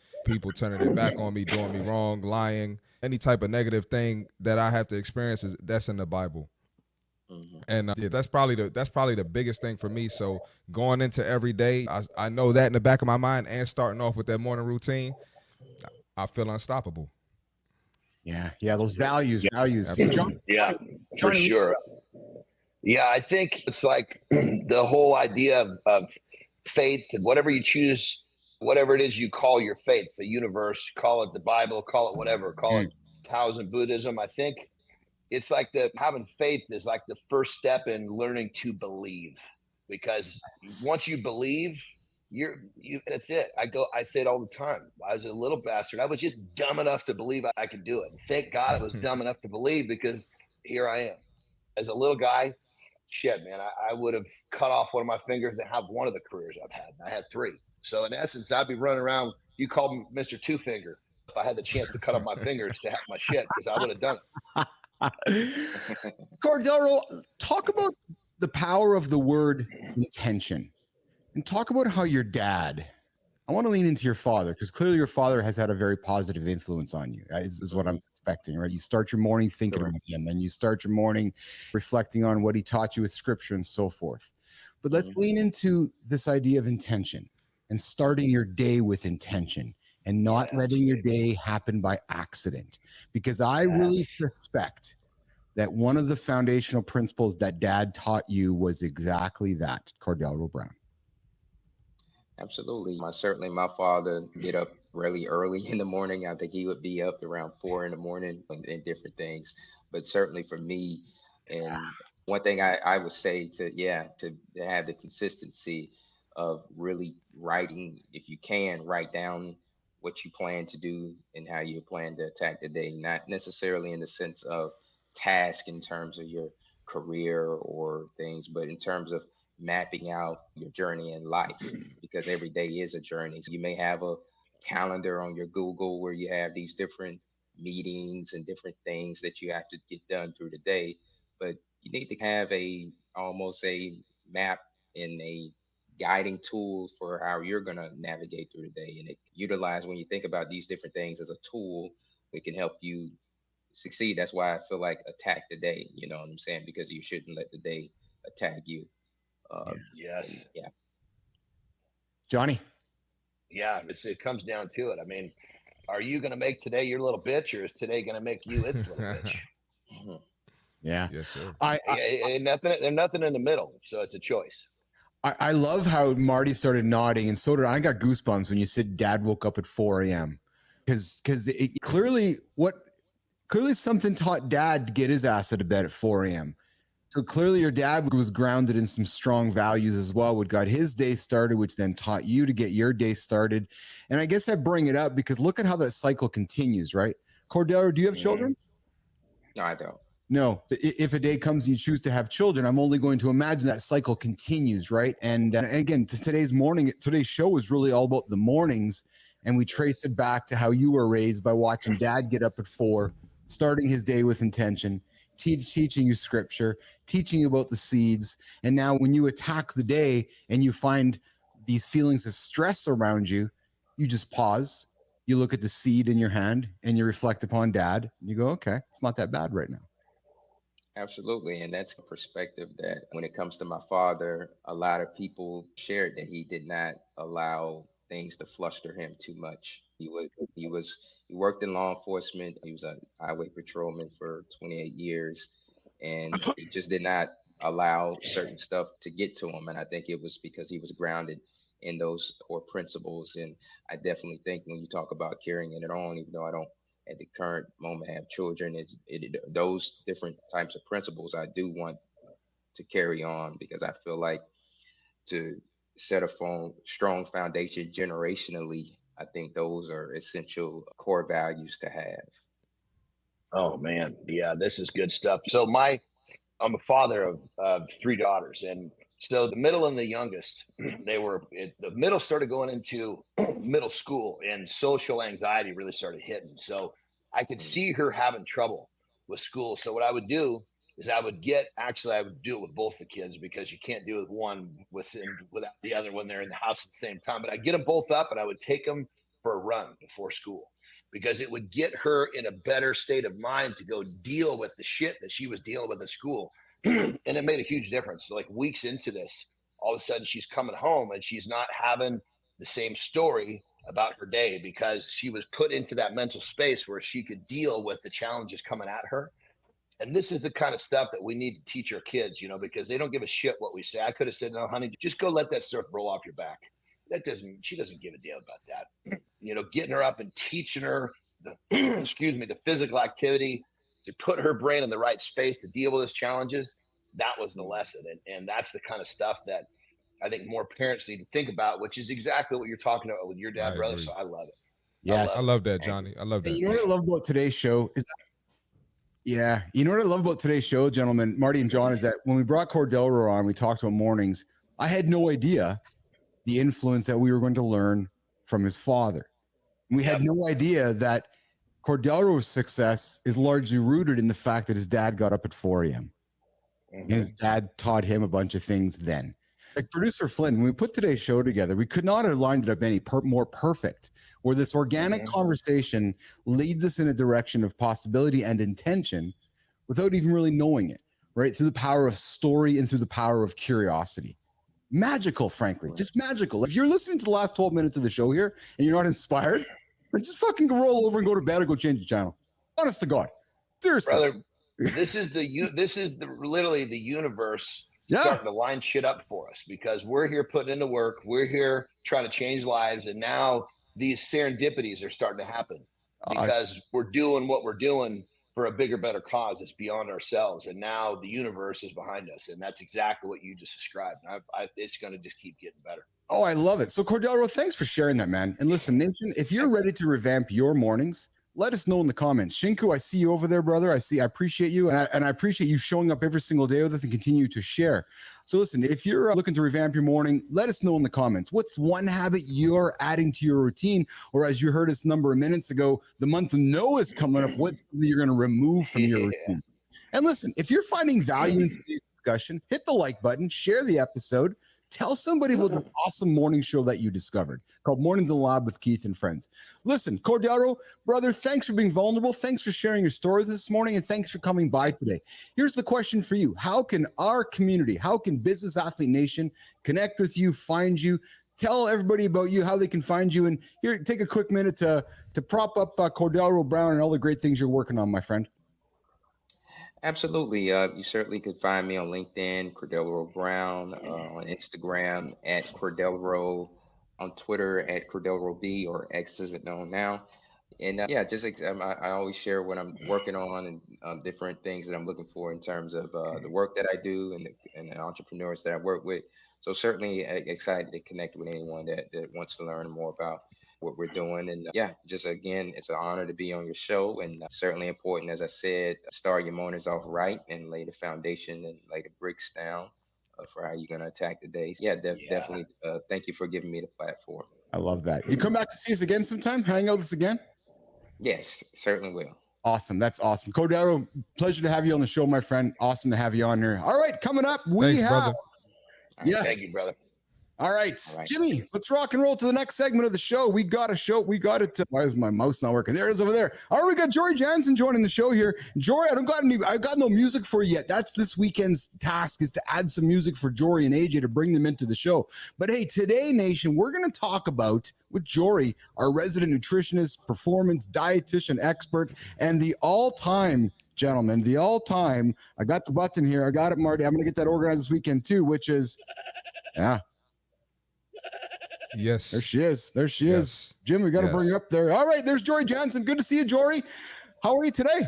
turning their back on me, doing me wrong, lying, any type of negative thing that I have to experience that's in the Bible. And yeah, that's probably the biggest thing for me. So going into every day, I know that in the back of my mind, and starting off with that morning routine, I feel unstoppable. Yeah, those values. John, yeah, for sure. Yeah, I think it's like the whole idea of faith, and whatever you choose, whatever it is you call your faith, the universe, call it the Bible, call it whatever, call it Taoism, Buddhism. I think it's like having faith is like the first step in learning to believe, because once you believe, that's it. I say it all the time. I was a little bastard. I was just dumb enough to believe I could do it. And thank God I was dumb enough to believe, because here I am. As a little guy, shit, man, I would have cut off one of my fingers to have one of the careers I've had. I had three. So in essence, I'd be running around. You called me Mr. Two Finger. If I had the chance to cut off my fingers to have my shit, because I would have done it. Cordaro, talk about the power of the word intention, and talk about how your dad, I want to lean into your father, because clearly your father has had a very positive influence on you, is what I'm expecting, right? You start your morning thinking about him, and you start your morning reflecting on what he taught you with scripture and so forth. But let's lean into this idea of intention, and starting your day with intention, and not letting your day happen by accident. Because I really suspect that one of the foundational principles that dad taught you was exactly that, Cordell Brown. Absolutely. Certainly my father get up really early in the morning. I think he would be up around 4 in the morning and different things. But certainly for me, and one thing I would say to have the consistency of really writing, if you can, write down what you plan to do and how you plan to attack the day, not necessarily in the sense of task in terms of your career or things, but in terms of mapping out your journey in life, because every day is a journey. So you may have a calendar on your Google where you have these different meetings and different things that you have to get done through the day, but you need to have almost a map and a guiding tool for how you're going to navigate through the day. And it utilize, when you think about these different things as a tool, it can help you succeed. That's why I feel like attack the day, you know what I'm saying? Because you shouldn't let the day attack you. Yes. Yeah. Johnny. Yeah, it comes down to it. I mean, are you going to make today your little bitch, or is today going to make you its little bitch? Yeah. Yes, sir. There's nothing in the middle, so it's a choice. I love how Marty started nodding, and so did I. Got goosebumps when you said dad woke up at 4 a.m. because clearly something taught dad to get his ass out of bed at 4 a.m. So clearly your dad was grounded in some strong values as well, what got his day started, which then taught you to get your day started. And I guess I bring it up because look at how that cycle continues, right? Cordell, do you have children? No, I don't. No. If a day comes and you choose to have children, I'm only going to imagine that cycle continues, right? And again, today's show is really all about the mornings, and we trace it back to how you were raised by watching dad get up at 4, starting his day with intention, teaching you scripture, teaching you about the seeds. And now when you attack the day and you find these feelings of stress around you, you just pause, you look at the seed in your hand, and you reflect upon dad, and you go, okay, it's not that bad right now. Absolutely. And that's a perspective that when it comes to my father, a lot of people shared that he did not allow things to fluster him too much. He worked in law enforcement. He was a highway patrolman for 28 years, and he just did not allow certain stuff to get to him. And I think it was because he was grounded in those core principles. And I definitely think when you talk about carrying it on, even though I don't at the current moment have children, those different types of principles I do want to carry on, because I feel like to set a strong foundation generationally, I think those are essential core values to have. Oh man, yeah, this is good stuff. So I'm a father of three daughters, and so the middle and the youngest, the middle started going into middle school, and social anxiety really started hitting. So I could see her having trouble with school. So what I would do is I would do it with both the kids, because you can't do it one without the other when they're in the house at the same time. But I'd get them both up, and I would take them for a run before school, because it would get her in a better state of mind to go deal with the shit that she was dealing with at school. And it made a huge difference. Like weeks into this, all of a sudden she's coming home and she's not having the same story about her day, because she was put into that mental space where she could deal with the challenges coming at her. And this is the kind of stuff that we need to teach our kids, because they don't give a shit what we say. I could have said, no, honey, just go let that stuff roll off your back. She doesn't give a deal about that. Getting her up and teaching her the physical activity to put her brain in the right space to deal with those challenges. That was the lesson. And that's the kind of stuff that I think more parents need to think about, which is exactly what you're talking about with your dad, brother. So I love it. Yes. I love that, Johnny. I love that. You know what I love about today's show is you know what I love about today's show, gentlemen, Marty and John, is that when we brought Cordaro on, we talked about mornings. I had no idea the influence that we were going to learn from his father. We had no idea that Cordaro's success is largely rooted in the fact that his dad got up at 4 a.m. And his dad taught him a bunch of things then. Like producer Flynn, when we put today's show together, we could not have lined it up any more perfect, where this organic conversation leads us in a direction of possibility and intention without even really knowing it, right? Through the power of story and through the power of curiosity. Magical, frankly, just magical. If you're listening to the last 12 minutes of the show here and you're not inspired, then just fucking roll over and go to bed or go change the channel. Honest to God. Seriously. Brother, this is literally the universe starting to line shit up for us, because we're here putting into work. We're here trying to change lives. And now these serendipities are starting to happen because we're doing what we're doing for a bigger, better cause. It's beyond ourselves. And now the universe is behind us. And that's exactly what you just described. It's going to just keep getting better. Oh, I love it. So Cordaro, thanks for sharing that, man. And listen, Nation, if you're ready to revamp your mornings, let us know in the comments. Shinku, I see you over there, brother. I appreciate you. And I appreciate you showing up every single day with us and continue to share. So listen, if you're looking to revamp your morning, let us know in the comments. What's one habit you're adding to your routine? Or as you heard us a number of minutes ago, the month of No is coming up. What's something you're going to remove from your routine? And listen, if you're finding value in today's discussion, hit the like button, share the episode. Tell somebody about the awesome morning show that you discovered called Mornings in the Lab with Keith and Friends. Listen, Cordaro, brother, thanks for being vulnerable. Thanks for sharing your story this morning, and thanks for coming by today. Here's the question for you. How can our community, how can Business Athlete Nation connect with you, find you? Tell everybody about you, how they can find you. And here, take a quick minute to prop up Cordaro Brown and all the great things you're working on, my friend. Absolutely. You certainly could find me on LinkedIn, Cordell Brown, on Instagram at Cordell Rowe, on Twitter at Cordell B, or X as it known now. And I always share what I'm working on and different things that I'm looking for in terms of the work that I do and the entrepreneurs that I work with. So certainly excited to connect with anyone that wants to learn more about what we're doing. And just again, it's an honor to be on your show, and certainly important, as I said, start your mornings off right and lay the foundation and lay the bricks down for how you're going to attack the day. Definitely. Thank you for giving me the platform. I love that. You come back to see us again sometime? Hang out with us again? Yes, certainly will. Awesome. That's awesome. Cordaro, pleasure to have you on the show, my friend. Awesome to have you on here. All right, coming up, Thanks, brother. Yes. Thank you, brother. All right, Jimmy, let's rock and roll to the next segment of the show. We got it. Why is my mouse not working? There it is over there. All right, we got Jory Jansen joining the show here. Jory, I got no music for you yet. That's this weekend's task, is to add some music for Jory and AJ to bring them into the show. But hey, today, Nation, we're going to talk about, with Jory, our resident nutritionist, performance dietitian expert, and the all-time, gentlemen, I got the button here. I got it, Marty. I'm going to get that organized this weekend too, which is, Yes. There she is. There she is. Jim, we got to bring her up there. All right, there's Jory Johnson. Good to see you, Jory. How are you today?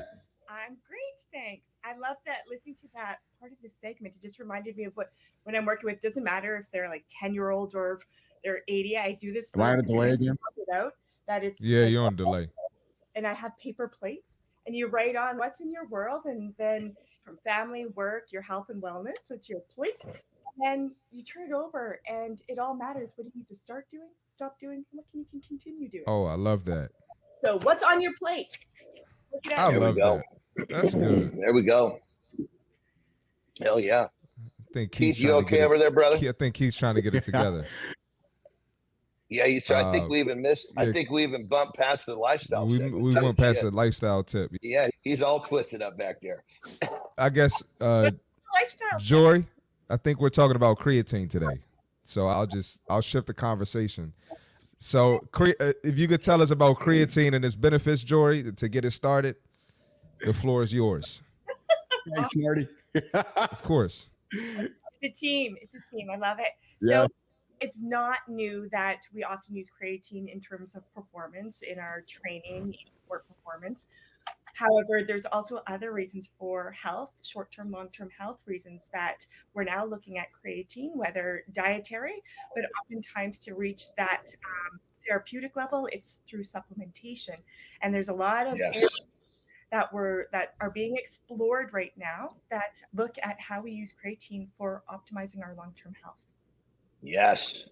I'm great, thanks. I love that, listening to that part of the segment. It just reminded me of when I'm working with, doesn't matter if they're like 10-year-olds or if they're 80. I do this. Am I on a delay again? That it's like, you're on delay. And I have paper plates, and you write on what's in your world, and then from family, work, your health and wellness. So it's your plate. And you turn it over, and it all matters. What do you need to start doing, stop doing, and what you can continue doing? Oh, I love that. So what's on your plate? Look at I love that. That's good. There we go. Hell yeah. I think Keith, you okay over there, brother? I think Keith's trying to get it together. Yeah, I think we even missed. I think we even bumped past the lifestyle. We went past the lifestyle tip. Yeah, he's all twisted up back there. I guess, Jory, I think we're talking about creatine today, so I'll shift the conversation. So, if you could tell us about creatine and its benefits, Jory, to get it started, the floor is yours. Thanks, Marty. Of course. It's a team. I love it. Yes. So it's not new that we often use creatine in terms of performance in our training, sport performance. However, there's also other reasons for health, short-term, long-term health reasons that we're now looking at creatine, whether dietary, but oftentimes to reach that therapeutic level, it's through supplementation. And there's a lot of areas that are being explored right now that look at how we use creatine for optimizing our long-term health. Yes.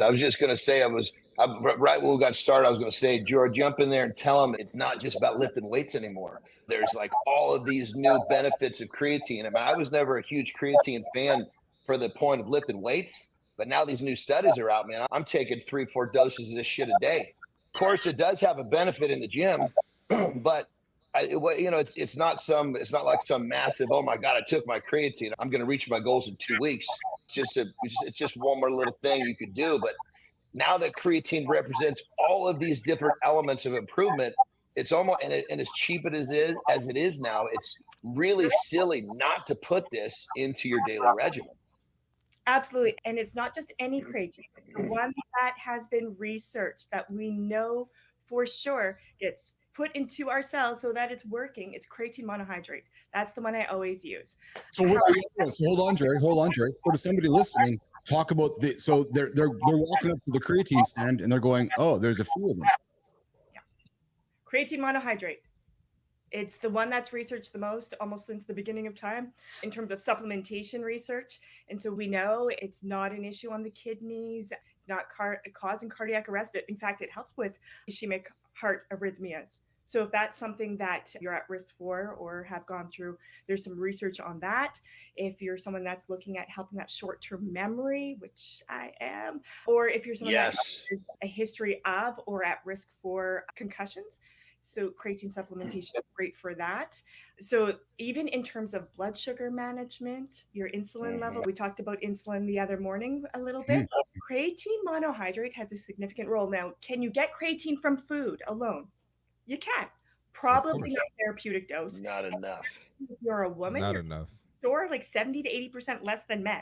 I was just going to say, right when we got started, I was going to say, George, jump in there and tell them it's not just about lifting weights anymore. There's like all of these new benefits of creatine. I mean, I was never a huge creatine fan for the point of lifting weights, but now these new studies are out, man. I'm taking 3-4 doses of this shit a day. Of course, it does have a benefit in the gym, but it's not like some massive, oh my God, I took my creatine, I'm going to reach my goals in 2 weeks. It's just one more little thing you could do. But now that creatine represents all of these different elements of improvement, it's almost, and as cheap as it is now, it's really silly not to put this into your daily regimen. Absolutely. And it's not just any creatine. The one that has been researched that we know for sure gets put into our cells so that it's working. It's creatine monohydrate. That's the one I always use. So hold on, Jerry. For somebody listening, talk about so they're walking up to the creatine stand and they're going, oh, there's a few of them. Yeah. Creatine monohydrate. It's the one that's researched the most almost since the beginning of time in terms of supplementation research. And so we know it's not an issue on the kidneys. It's not causing cardiac arrest. In fact, it helps with ischemic heart arrhythmias. So if that's something that you're at risk for or have gone through, there's some research on that. If you're someone that's looking at helping that short-term memory, which I am, or if you're someone that has a history of or at risk for concussions, so creatine supplementation is great for that. So even in terms of blood sugar management, your insulin level, we talked about insulin the other morning a little bit. Creatine monohydrate has a significant role. Now, can you get creatine from food alone? You can. Probably not therapeutic dose. Not enough. If you're a woman, not enough. Sure, like 70 to 80% less than men.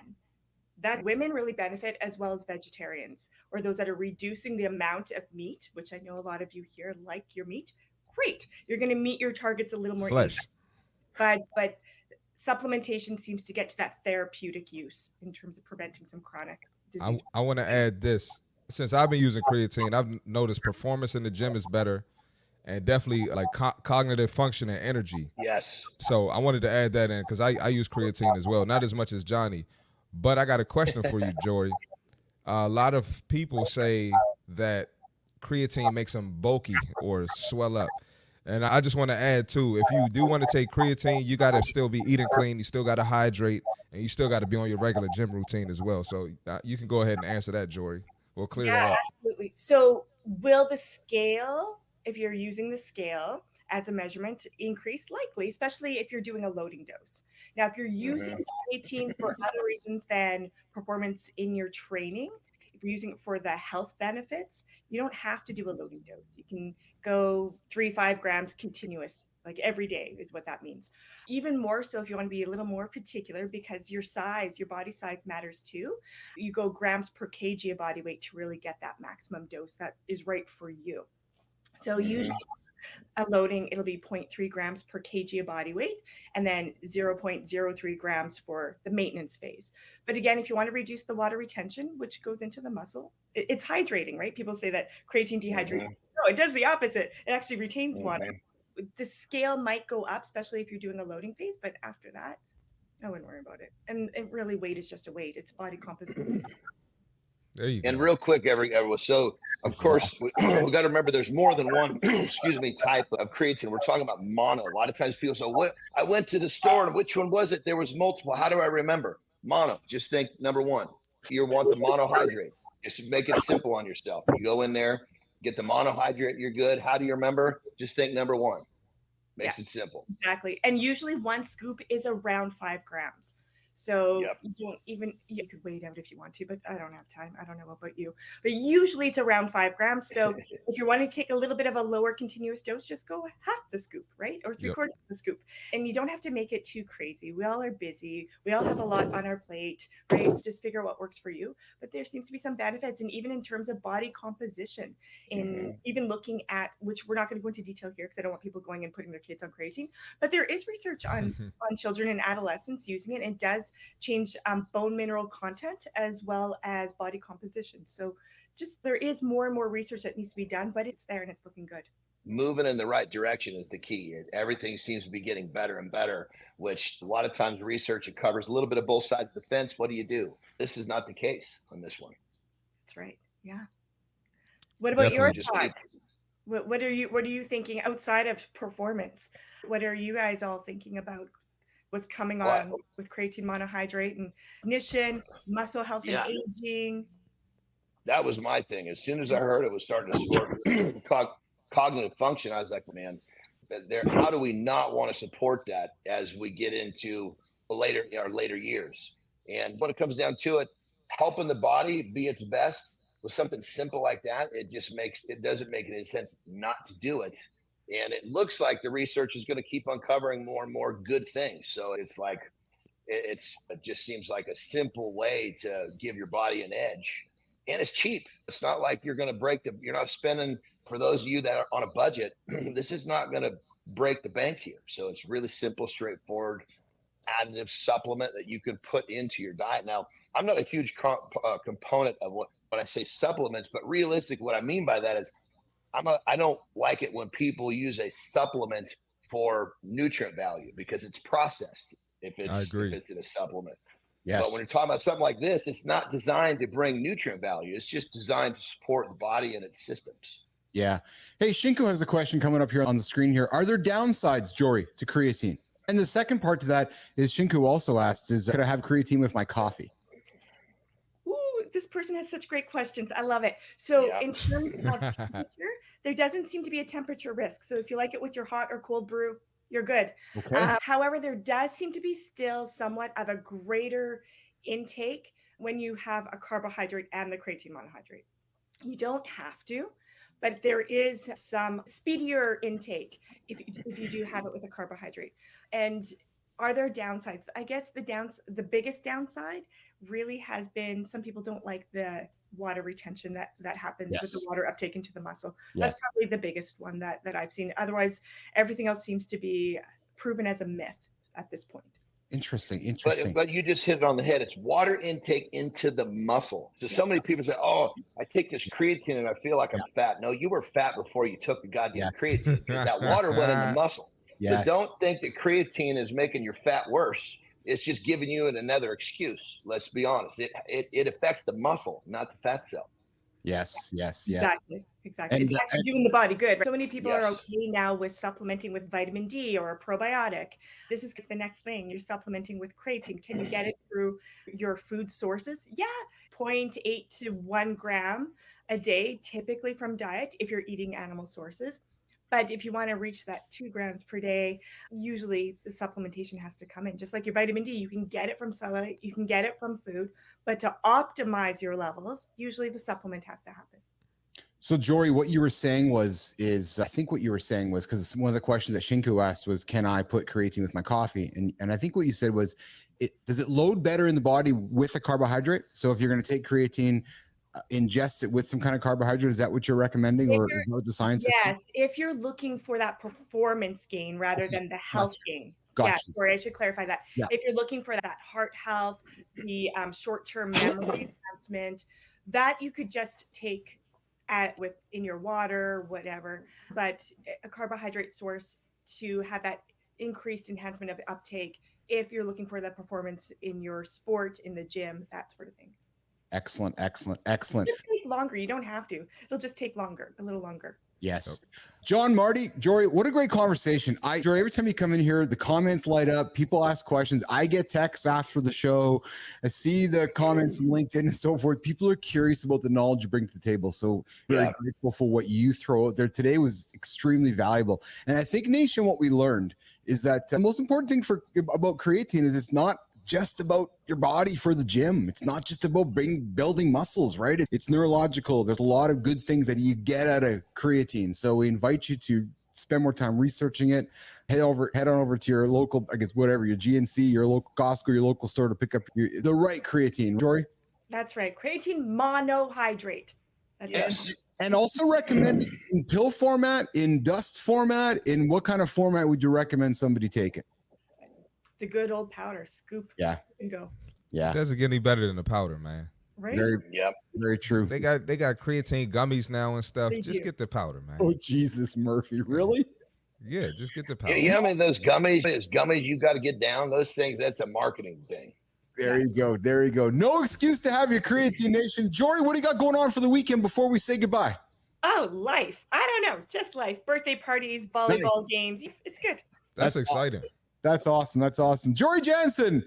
That women really benefit, as well as vegetarians or those that are reducing the amount of meat, which I know a lot of you here like your meat. Great. You're going to meet your targets a little more flesh. But supplementation seems to get to that therapeutic use in terms of preventing some chronic disease. I want to add this. Since I've been using creatine, I've noticed performance in the gym is better and definitely like cognitive function and energy. Yes. So I wanted to add that in because I use creatine as well, not as much as Johnny. But I got a question for you, Jory. A lot of people say that creatine makes them bulky or swell up. And I just want to add, too, if you do want to take creatine, you got to still be eating clean. You still got to hydrate, and you still got to be on your regular gym routine as well. So you can go ahead and answer that, Jory. We'll clear that up. Absolutely. So will the scale, if you're using the scale as a measurement, increase? Likely, especially if you're doing a loading dose. Now, if you're using creatine for other reasons than performance in your training, if you're using it for the health benefits, you don't have to do a loading dose. You can go 3-5 grams continuous, like every day is what that means. Even more so if you want to be a little more particular, because your size, your body size matters too. You go grams per kg of body weight to really get that maximum dose that is right for you. So usually a loading, it'll be 0.3 grams per kg of body weight, and then 0.03 grams for the maintenance phase. But again, if you want to reduce the water retention, which goes into the muscle, it's hydrating, right? People say that creatine dehydrates. No, it does the opposite. It actually retains water. The scale might go up, especially if you're doing a loading phase, but after that, I wouldn't worry about it. And really, weight is just a weight. It's body composition. There you go. And real quick, everyone. So, of course, we got to remember there's more than one, type of creatine. We're talking about mono. A lot of times people say, what? I went to the store and which one was it? There was multiple. How do I remember? Mono. Just think number one. You want the monohydrate. Just make it simple on yourself. You go in there, get the monohydrate, you're good. How do you remember? Just think number one. Makes it simple. Exactly. And usually one scoop is around 5 grams. So you don't even, you could weigh it out if you want to, but I don't have time. I don't know about you, but usually it's around 5 grams. So if you want to take a little bit of a lower continuous dose, just go half the scoop, right? Or 3/4 of the scoop. And you don't have to make it too crazy. We all are busy. We all have a lot on our plate, right? It's just figure out what works for you. But there seems to be some benefits. And even in terms of body composition, in even looking at, which we're not going to go into detail here because I don't want people going and putting their kids on creatine, but there is research on children and adolescents using it, and it does change bone mineral content as well as body composition. So just there is more and more research that needs to be done, but it's there and it's looking good. Moving in the right direction is the key. Everything seems to be getting better and better, which a lot of times research, it covers a little bit of both sides of the fence. What do? This is not the case on this one. That's right. Yeah. What about your thoughts? What are you thinking outside of performance? What are you guys all thinking about? What's coming on with creatine monohydrate and cognition, muscle health and aging? That was my thing. As soon as I heard it was starting to support cognitive function, I was like, man, how do we not want to support that as we get into our later years? And when it comes down to it, helping the body be its best with something simple like that, it doesn't make any sense not to do it. And it looks like the research is going to keep uncovering more and more good things. So it's like, it just seems like a simple way to give your body an edge. And it's cheap. It's not like you're going to you're not spending, for those of you that are on a budget, this is not going to break the bank here. So it's really simple, straightforward additive supplement that you can put into your diet. Now, I'm not a huge component of when I say supplements, but realistically, what I mean by that is I don't like it when people use a supplement for nutrient value because it's processed. If it's in a supplement. Yes. But when you're talking about something like this, it's not designed to bring nutrient value. It's just designed to support the body and its systems. Yeah. Hey, Shinko has a question coming up here on the screen here. Are there downsides, Jory, to creatine? And the second part to that is Shinku also asked, could I have creatine with my coffee? This person has such great questions. I love it. So in terms of temperature, there doesn't seem to be a temperature risk. So if you like it with your hot or cold brew, you're good. Okay. However, there does seem to be still somewhat of a greater intake when you have a carbohydrate and the creatine monohydrate. You don't have to, but there is some speedier intake if you do have it with a carbohydrate. And are there downsides? I guess the biggest downside really has been some people don't like the water retention that happens with the water uptake into the muscle. That's probably the biggest one that I've seen. Otherwise, everything else seems to be proven as a myth at this point. Interesting. But you just hit it on the head. It's water intake into the muscle. So many people say, oh, I take this creatine and I feel like I'm fat. No, you were fat before you took the goddamn creatine because that water went in the muscle. Yes. So don't think that creatine is making your fat worse. It's just giving you another excuse. Let's be honest. It affects the muscle, not the fat cell. Yes. Exactly. And it's actually doing the body good. So many people are okay now with supplementing with vitamin D or a probiotic. This is the next thing. You're supplementing with creatine. Can you get it through your food sources? Yeah. 0.8 to 1 gram a day, typically from diet, if you're eating animal sources. But if you want to reach that 2 grams per day, usually the supplementation has to come in. Just like your vitamin D, you can get it from sunlight, you can get it from food, but to optimize your levels, usually the supplement has to happen. So Jory, what you were saying is I think what you were saying was, because one of the questions that Shinku asked was, can I put creatine with my coffee? And I think what you said was, does it load better in the body with a carbohydrate? So if you're going to take creatine, ingest it with some kind of carbohydrate. Is that what you're recommending, or is that what the science is? Yes, if you're looking for that performance gain rather than the health gain. Gotcha. Yeah, sorry, I should clarify that. Yeah. If you're looking for that heart health, the short-term memory enhancement, that you could just take in your water, whatever. But a carbohydrate source to have that increased enhancement of uptake, if you're looking for the performance in your sport, in the gym, that sort of thing. Excellent. It'll just take longer. You don't have to. It'll just take longer, a little longer. Yes. John, Marty, Jory, what a great conversation. Jory, every time you come in here, the comments light up. People ask questions. I get texts after the show. I see the comments on LinkedIn and so forth. People are curious about the knowledge you bring to the table. So very grateful for what you throw out there today. Was extremely valuable. And I think, Nation, what we learned is that the most important thing about creatine is it's not just about your body for the gym. It's not just about building muscles, right? It's neurological. There's a lot of good things that you get out of creatine. So we invite you to spend more time researching it. Head on over to your local, I guess, whatever, your GNC, your local Costco, your local store to pick up the right creatine. Jory? That's right. Creatine monohydrate. That's it. And also recommend in pill format, in dust format, in what kind of format would you recommend somebody take it? The good old powder, scoop and go. Yeah. It doesn't get any better than the powder, man. Right? Very true. They got creatine gummies now and stuff. Just get the powder, man. Oh, Jesus, Murphy. Really? Yeah, just get the powder. Yeah, I mean, those gummies you got to get down. Those things, that's a marketing thing. There you go. No excuse to have your creatine, Nation. Jory, what do you got going on for the weekend before we say goodbye? Oh, life. I don't know. Just life. Birthday parties, volleyball games. It's good. That's exciting. That's awesome. Jory Jansen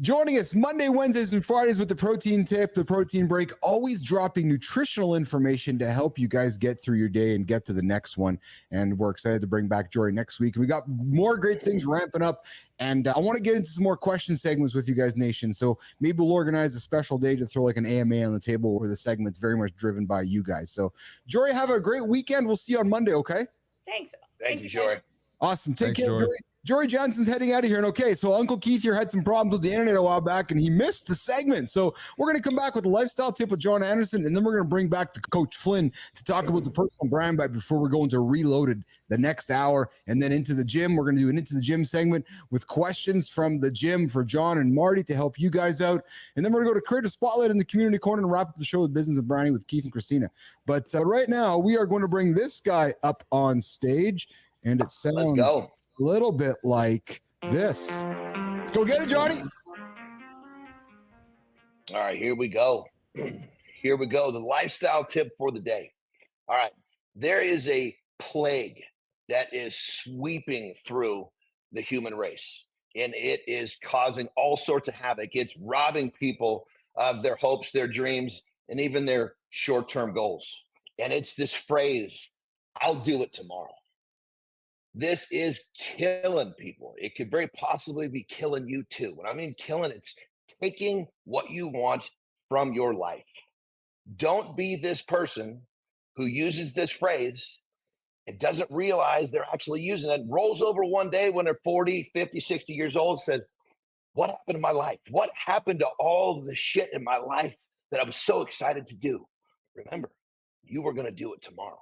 joining us Monday, Wednesdays, and Fridays with the protein tip, the protein break, always dropping nutritional information to help you guys get through your day and get to the next one. And we're excited to bring back Jory next week. We got more great things ramping up, and I want to get into some more question segments with you guys, Nation. So maybe we'll organize a special day to throw like an AMA on the table where the segment's very much driven by you guys. So Jory, have a great weekend. We'll see you on Monday, okay? Thanks. Thank you, Jory. Awesome. Take care, Jory. Jory Johnson's heading out of here. And okay, so Uncle Keith here had some problems with the internet a while back and he missed the segment. So we're going to come back with a lifestyle tip with John Anderson, and then we're going to bring back the Coach Flynn to talk about the personal brand bite before we're going to Reloaded the next hour, and then into the gym. We're going to do an into the gym segment with questions from the gym for John and Marty to help you guys out. And then we're going to go to Creative Spotlight in the community corner and wrap up the show with Business of Branding with Keith and Christina. But right now we are going to bring this guy up on stage, and it sounds a little bit like this. Let's go get it, Johnny. All right, here we go. Here we go. The lifestyle tip for the day. All right. There is a plague that is sweeping through the human race, and it is causing all sorts of havoc. It's robbing people of their hopes, their dreams, and even their short-term goals. And it's this phrase, "I'll do it tomorrow." This is killing people. It could very possibly be killing you too. When I mean killing, it's taking what you want from your life. Don't be this person who uses this phrase and doesn't realize they're actually using it, rolls over one day when they're 40, 50, 60 years old, said, what happened to my life? What happened to all the shit in my life that I was so excited to do? Remember, you were going to do it tomorrow.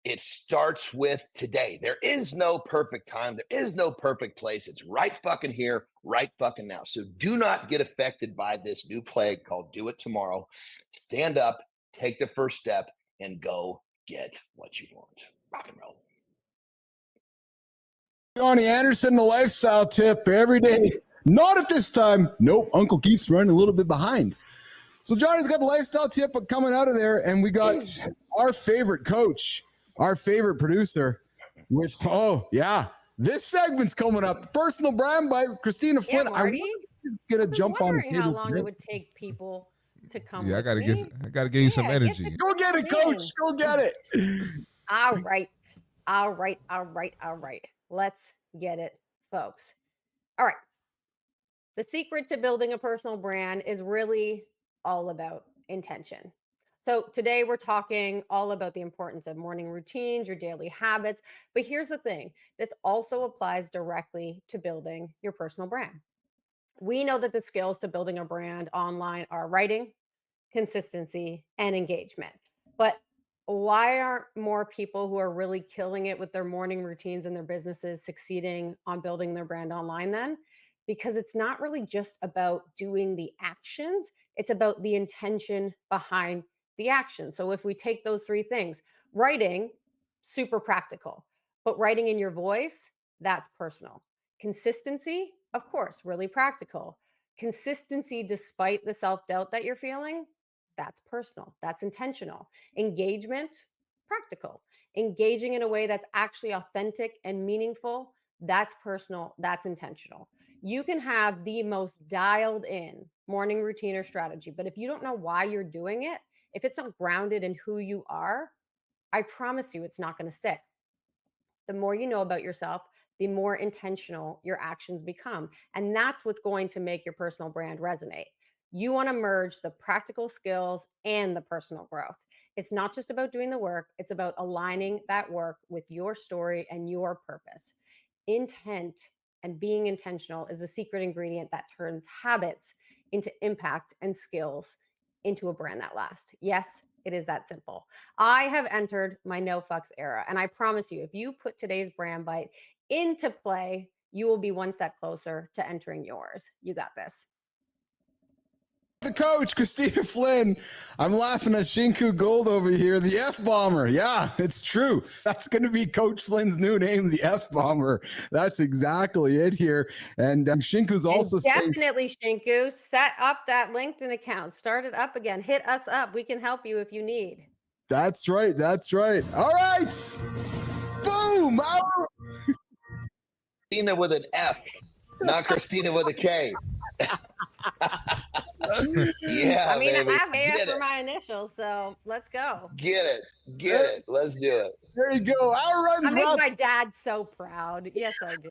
It starts with today. There is no perfect time. There is no perfect place. It's right fucking here, right fucking now. So do not get affected by this new plague called do it tomorrow. Stand up, take the first step, and go get what you want. Rock and roll. Johnny Anderson, the lifestyle tip every day. Not at this time. Nope, Uncle Keith's running a little bit behind. So Johnny's got the lifestyle tip coming out of there, and we got our favorite coach, our favorite producer with, this segment's coming up. Personal brand by Christina Flynn. Marty? I'm gonna jump on the table. How long it would take people to come? Yeah, I gotta give you some energy. Go get it, coach. Go get it. All right. All right. Let's get it, folks. All right. The secret to building a personal brand is really all about intention. So today we're talking all about the importance of morning routines, your daily habits. But here's the thing, this also applies directly to building your personal brand. We know that the skills to building a brand online are writing, consistency, and engagement. But why aren't more people who are really killing it with their morning routines and their businesses succeeding on building their brand online then? Because it's not really just about doing the actions, it's about the intention behind the action. So if we take those three things, writing, super practical, but writing in your voice, that's personal. Consistency, of course, really practical. Consistency despite the self-doubt that you're feeling, that's personal, that's intentional. Engagement, practical. Engaging in a way that's actually authentic and meaningful, that's personal, that's intentional. You can have the most dialed in morning routine or strategy, but if you don't know why you're doing it, if it's not grounded in who you are, I promise you it's not going to stick. The more you know about yourself, the more intentional your actions become. And that's what's going to make your personal brand resonate. You want to merge the practical skills and the personal growth. It's not just about doing the work, it's about aligning that work with your story and your purpose. Intent and being intentional is the secret ingredient that turns habits into impact and skills into a brand that lasts. Yes, it is that simple. I have entered my no fucks era, and I promise you, if you put today's brand bite into play, you will be one step closer to entering yours. You got this. The coach, Christina Flynn. I'm laughing at Shinku Gold over here, the F-bomber. Yeah, it's true. That's going to be Coach Flynn's new name, the F-bomber. That's exactly it here. And Shinku's also definitely saying, Shinku, set up that LinkedIn account. Start it up again. Hit us up. We can help you if you need. That's right. That's right. All right. Boom. Christina with an F, not Christina with a K. Yeah, I mean, baby. I have AF for my initials, so let's go. Get it. Let's do it. There you go. I make my dad so proud. Yes, I do.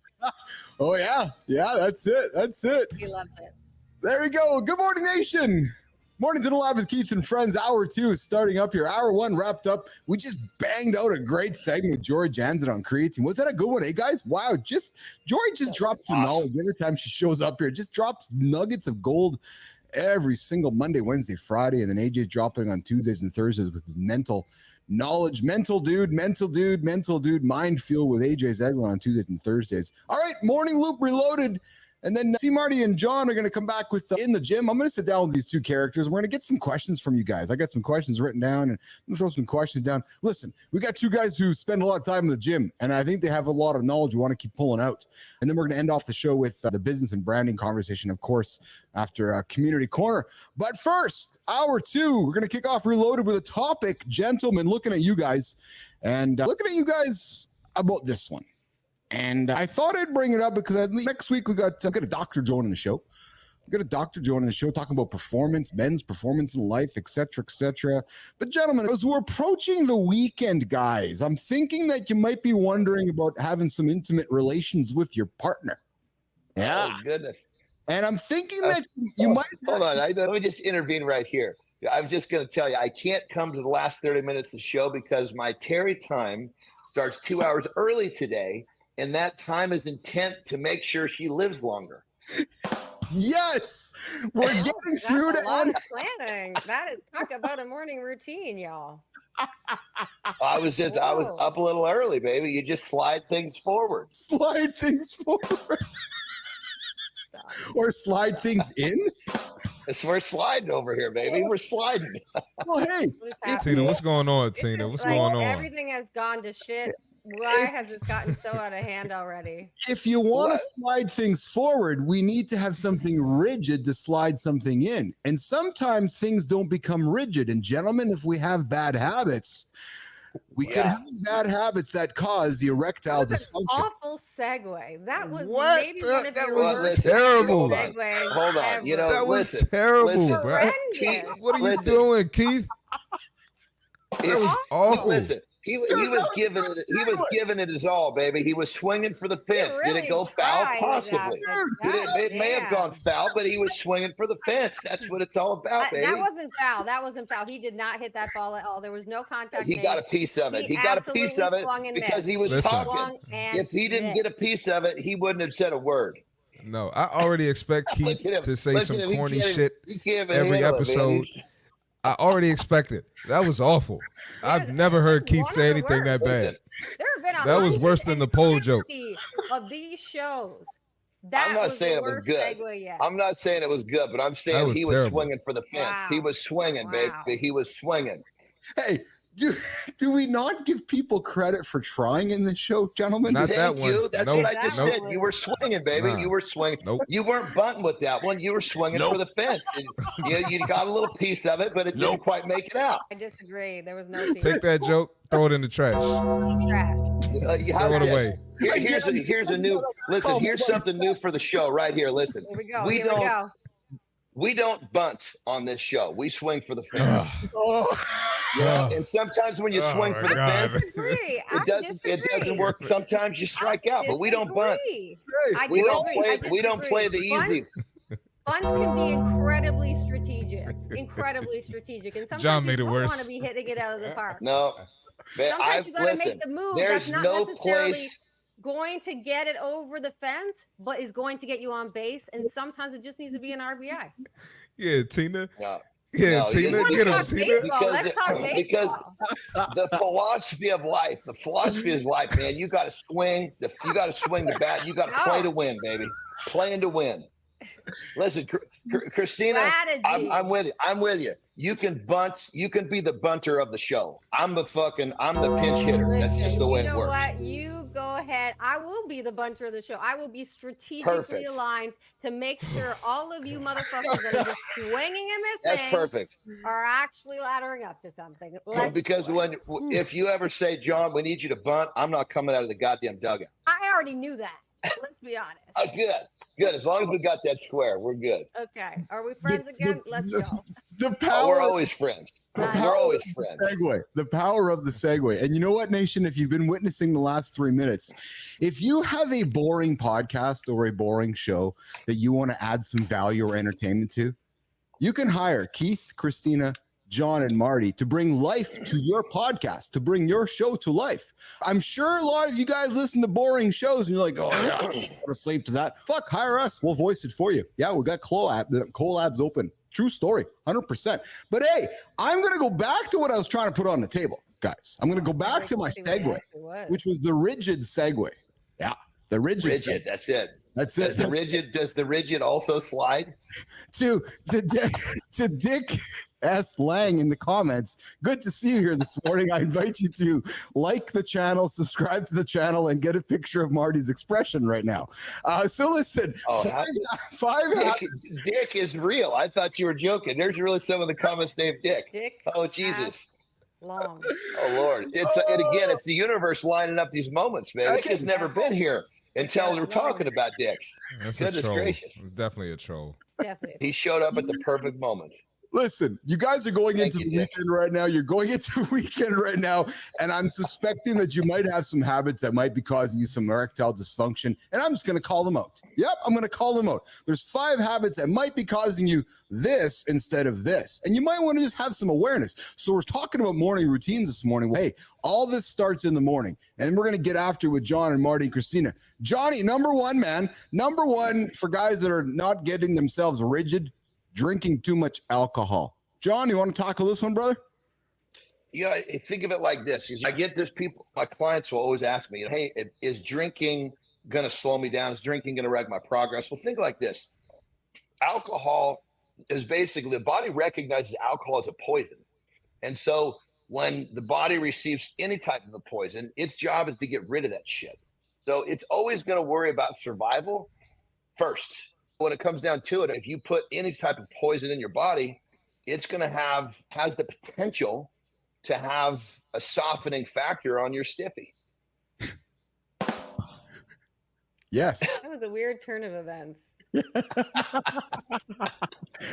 Oh yeah, that's it. He loves it. There you go. Good morning, nation. Morning to the lab with Keith and friends. Hour 2 is starting up here. Hour 1 wrapped up. We just banged out a great segment with Jory Jansen on Creatine. Was that a good one, eh, guys? Wow, Jory drops some knowledge every time she shows up here. Just drops nuggets of gold every single Monday, Wednesday, Friday, and then AJ's dropping on Tuesdays and Thursdays with his mental knowledge. Mental dude, mind fuel with AJ Zeglin on Tuesdays and Thursdays. All right, morning loop reloaded. And then Marty and John are going to come back with In the Gym. I'm going to sit down with these two characters. We're going to get some questions from you guys. I got some questions written down, and I'm going to throw some questions down. Listen, we got two guys who spend a lot of time in the gym, and I think they have a lot of knowledge we want to keep pulling out. And then we're going to end off the show with the business and branding conversation, of course, after Community Corner. But first, hour 2, we're going to kick off Reloaded with a topic, gentlemen, looking at you guys, and looking at you guys about this one. And I thought I'd bring it up because next week I've got a Dr. Joan on the show. We've got a Dr. Joan on the show talking about performance, men's performance in life, etc., etc. But gentlemen, as we're approaching the weekend, guys, I'm thinking that you might be wondering about having some intimate relations with your partner. Yeah. Oh, goodness. And I'm thinking that you might... Hold on. Let me just intervene right here. I'm just going to tell you, I can't come to the last 30 minutes of the show because my Terry time starts 2 hours early today. And that time is intent to make sure she lives longer. Yes, we're getting through to a lot of planning. That is, talk about a morning routine, y'all. I was up a little early, baby. You just slide things forward. Or slide things in. We're sliding over here, baby. We're sliding. Well, hey, Tina, what's going on, Tina? What's going on? Everything has gone to shit. Why has this gotten so out of hand already? If you want to slide things forward, we need to have something rigid to slide something in. And sometimes things don't become rigid. And gentlemen, if we have bad habits, we can have bad habits that cause the erectile dysfunction. Awful segue. That was maybe one of that your was terrible. Hold on. You know, that was terrible, bro. What are you doing, Keith? That was awful. Listen. He was giving it his all, baby. He was swinging for the fence. Really Did it go foul? Possibly. It may have gone Damn. foul, but he was swinging for the fence. That's what it's all about, baby. That wasn't foul. That wasn't foul. He did not hit that ball at all. There was no contact. He got a piece of it. He got a piece of it because he was talking. If he didn't get a piece of it, he wouldn't have said a word. No, I already expect Keith to say some corny shit every episode. I already expect it. That was awful. I've never heard Keith say anything that bad. That was worse than the pole joke. Of these shows, I'm not saying it was good. I'm not saying it was good, but I'm saying he was swinging for the fence. He was swinging, baby. He was swinging. Hey, do we not give people credit for trying in this show, gentlemen? Not that one. That's what I just said. You were swinging, baby. You were swinging. You weren't bunting with that one. You were swinging for the fence. And you got a little piece of it, but it didn't quite make it out. I disagree. There was no piece. Take that joke, throw it in the trash. Throw it away. Here's a new. Listen, here's something new for the show right here. Listen, here we go. We don't bunt on this show. We swing for the fence. And sometimes when you swing for the fence, it doesn't work. Sometimes you strike out, but we don't bunt. We don't play the easy. Bunts can be incredibly strategic. And sometimes John made you it don't worse. want to be hitting it out of the park. No. Sometimes you got to make the move. There's That's not no necessarily place going to get it over the fence, but is going to get you on base. And sometimes it just needs to be an RBI. Yeah, Tina. No. Yeah, Tina, get him, Tina. Because the philosophy of life, man, you got to swing. You got to swing the bat. You got to play to win, baby. Playing to win. Listen, Christina, I'm with you. I'm with you. You can bunt. You can be the bunter of the show. I'm the pinch hitter. That's just the way it works. You know what? You go ahead. I will be the bunter of the show. I will be strategically aligned to make sure all of you motherfuckers that are just swinging and missing are actually laddering up to something. Because if you ever say, John, we need you to bunt, I'm not coming out of the goddamn dugout. I already knew that. Let's be honest. Good. As long as we got that square, we're good. Okay. Are we friends again? Let's go. We're always friends. We're always friends. The power of the segue. And you know what, nation? If you've been witnessing the last 3 minutes, if you have a boring podcast or a boring show that you want to add some value or entertainment to, you can hire Keith, Christina, John and Marty to bring life to your podcast, to bring your show to life. I'm sure a lot of you guys listen to boring shows and you're like, oh, yeah, I'm going to sleep to that. Fuck, hire us. We'll voice it for you. Yeah, we got collabs open. True story, 100%. But hey, I'm going to go back to what I was trying to put on the table, guys. I'm going to go back to my segue, which was the rigid segue. Yeah, the rigid segue. That's it. That's it. Does the rigid also slide? To Dick S. Lang in the comments. Good to see you here this morning. I invite you to like the channel, subscribe to the channel, and get a picture of Marty's expression right now. So listen, Dick is real. I thought you were joking. There's really some of the comments named Dick. Oh Jesus. Long. Oh Lord. It's the universe lining up these moments, man. Dick has never been here until we're talking about dicks. Goodness gracious. It's definitely a troll. He showed up at the perfect moment. Listen, you guys are going into the weekend right now. You're going into the weekend right now, and I'm suspecting that you might have some habits that might be causing you some erectile dysfunction, and I'm just going to call them out. Yep, I'm going to call them out. There's 5 habits that might be causing you this instead of this, and you might want to just have some awareness. So we're talking about morning routines this morning. Hey, all this starts in the morning, and we're going to get after it with John and Marty and Christina. Johnny, number one for guys that are not getting themselves rigid, drinking too much alcohol. John, you want to tackle this one, brother? Yeah, think of it like this. I get this my clients will always ask me, hey, is drinking going to slow me down? Is drinking going to wreck my progress? Well, think like this. Alcohol is basically, the body recognizes alcohol as a poison. And so when the body receives any type of a poison, its job is to get rid of that shit. So it's always going to worry about survival first. When it comes down to it, if you put any type of poison in your body, it's going to has the potential to have a softening factor on your stiffy. Yes. That was a weird turn of events.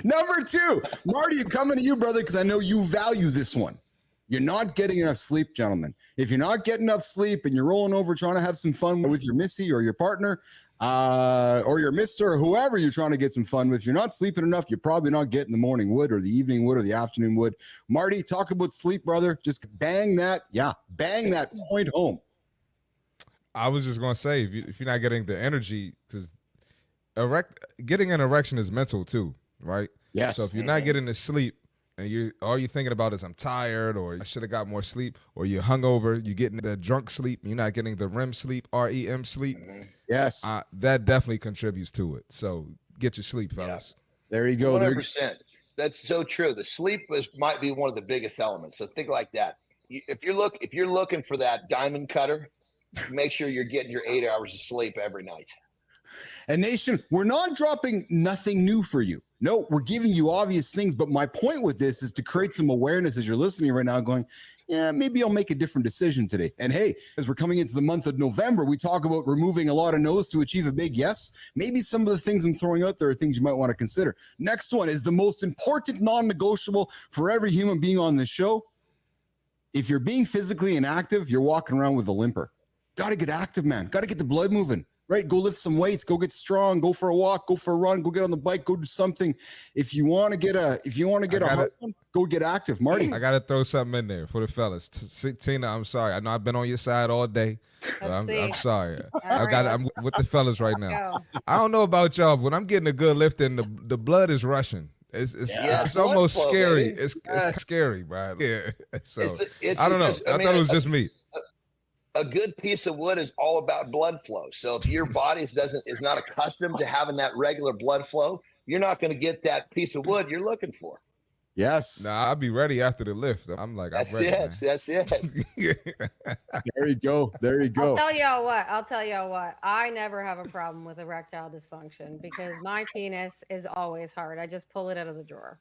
Number 2, Marty, I'm coming to you, brother, because I know you value this one. You're not getting enough sleep, gentlemen. If you're not getting enough sleep and you're rolling over trying to have some fun with your missy or your partner or your mister or whoever you're trying to get some fun with, you're not sleeping enough, you're probably not getting the morning wood or the evening wood or the afternoon wood. Marty, talk about sleep, brother. Just bang that point home. I was just going to say, if you're not getting the energy, because getting an erection is mental too, right? Yes. So if you're not getting the sleep, and all you're thinking about is I'm tired, or I should have got more sleep, or you're hungover, you're getting the drunk sleep, you're not getting the REM sleep, REM sleep. Yes. That definitely contributes to it. So get your sleep, fellas. Yeah. There you go. 100%. That's so true. The sleep might be one of the biggest elements. So think like that. If you're looking for that diamond cutter, make sure you're getting your 8 hours of sleep every night. And nation, we're not dropping nothing new for you. No, we're giving you obvious things. But my point with this is to create some awareness as you're listening right now going, yeah, maybe I'll make a different decision today. And hey, as we're coming into the month of November, we talk about removing a lot of no's to achieve a big yes. Maybe some of the things I'm throwing out there are things you might want to consider. Next one is the most important non-negotiable for every human being on this show. If you're being physically inactive, you're walking around with a limper. Got to get active, man. Got to get the blood moving. Right? Go lift some weights, go get strong, go for a walk, go for a run, go get on the bike, go do something. If you want to get a hard one, go get active. Marty. I got to throw something in there for the fellas. Tina, I'm sorry. I know I've been on your side all day. I'm sorry. I'm with the fellas right now. I don't know about y'all, but when I'm getting a good lift in, the blood is rushing. It's almost scary. It's scary, bro. Yeah. So I don't know. I thought it was just me. A good piece of wood is all about blood flow. So if your body is not accustomed to having that regular blood flow, you're not going to get that piece of wood you're looking for. Yes. Nah, I'll be ready after the lift. I'm like, I'm ready, man. That's it. There you go. There you go. I'll tell y'all what. I never have a problem with erectile dysfunction because my penis is always hard. I just pull it out of the drawer.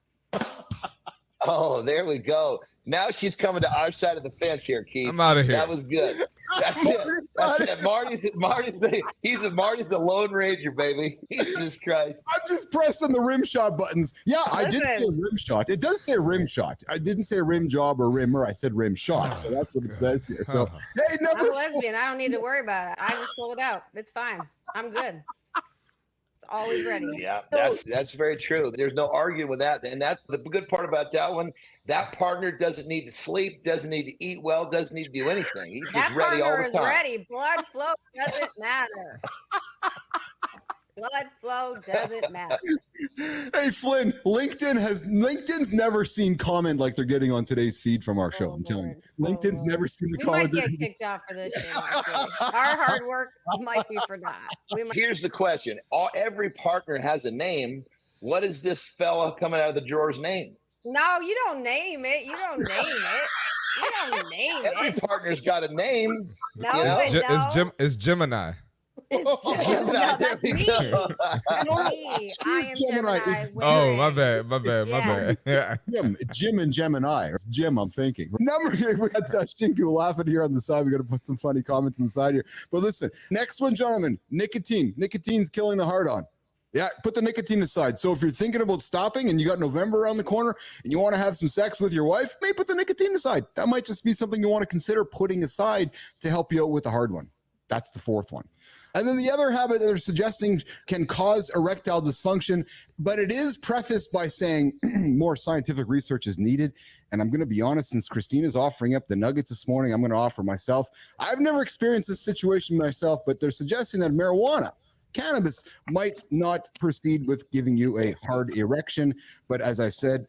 Oh, there we go. Now she's coming to our side of the fence here, Keith. I'm out of here. That was good. That's it. That's it. Marty's the Lone Ranger, baby. Jesus Christ. I'm just pressing the rim shot buttons. Yeah, I did say rim shot. It does say rim shot. I didn't say rim job or rimmer. I said rim shot. So that's what it says here. So hey, I'm a lesbian. I don't need to worry about it. I just pull it out. It's fine. I'm good. Always ready. Yeah, that's very true. There's no arguing with that. And that's the good part about that one. That partner doesn't need to sleep, doesn't need to eat well, doesn't need to do anything. He's just ready all the time. Ready. Blood flow doesn't matter. Blood flow doesn't matter. Hey Flynn, LinkedIn's never seen comment like they're getting on today's feed from our show. I'm telling you, LinkedIn's never seen the comment. We might get kicked off for this shit. Our hard work might be for naught. Here's the question: every partner has a name. What is this fella coming out of the drawer's name? No, you don't name it. You don't name it. Every partner's got a name. No, it's Gemini. No, that's me. I am Gemini. Oh, my bad. Jim and Gemini. It's Jim, I'm thinking. Number here, we got Shinku laughing here on the side. We got to put some funny comments on the side here. But listen, next one, gentlemen, nicotine. Nicotine's killing the heart on. Yeah, put the nicotine aside. So if you're thinking about stopping and you got November around the corner and you want to have some sex with your wife, maybe put the nicotine aside. That might just be something you want to consider putting aside to help you out with the hard one. That's the fourth one. And then the other habit that they're suggesting can cause erectile dysfunction, but it is prefaced by saying more scientific research is needed. And I'm going to be honest, since Christina's offering up the nuggets this morning, I'm going to offer myself. I've never experienced this situation myself, but they're suggesting that marijuana, cannabis, might not proceed with giving you a hard erection. But as I said,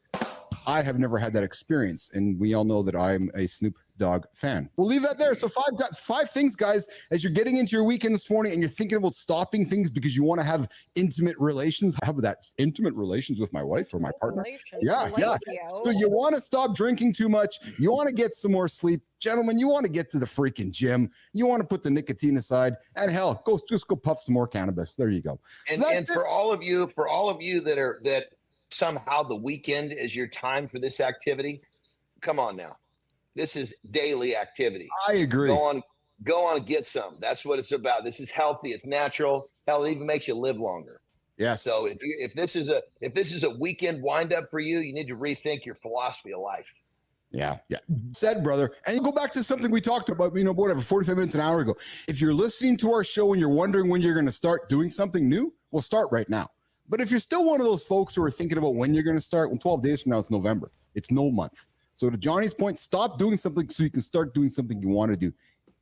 I have never had that experience. And we all know that I'm a Snoop Dogg fan. We'll leave that there. So five things, guys, as you're getting into your weekend this morning and you're thinking about stopping things because you want to have intimate relations. How about that? Intimate relations with my wife or my partner? Yeah. So you want to stop drinking too much. You want to get some more sleep. Gentlemen, you want to get to the freaking gym. You want to put the nicotine aside, and hell, just go puff some more cannabis. There you go. And for all of you that somehow the weekend is your time for this activity, come on now. This is daily activity. I agree. Go on and get some. That's what it's about. This is healthy. It's natural. Hell, it even makes you live longer. Yes. So if this is a weekend wind up for you, you need to rethink your philosophy of life. Yeah. Said, brother. And go back to something we talked about, 45 minutes, an hour ago. If you're listening to our show and you're wondering when you're going to start doing something new, well, start right now. But if you're still one of those folks who are thinking about when you're going to start, 12 days from now, it's November. It's no month. So to Johnny's point, stop doing something so you can start doing something you want to do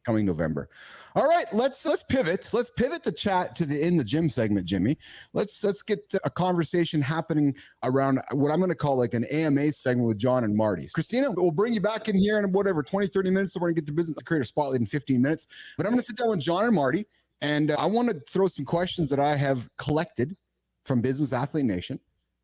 coming November. All right, let's pivot. Let's pivot the chat to the in the gym segment, Jimmy. Let's get a conversation happening around what I'm going to call like an AMA segment with John and Marty. Christina, we'll bring you back in here in whatever 20, 30 minutes. So we're going to get to business creator spotlight in 15 minutes. But I'm going to sit down with John and Marty, and I want to throw some questions that I have collected from Business Athlete Nation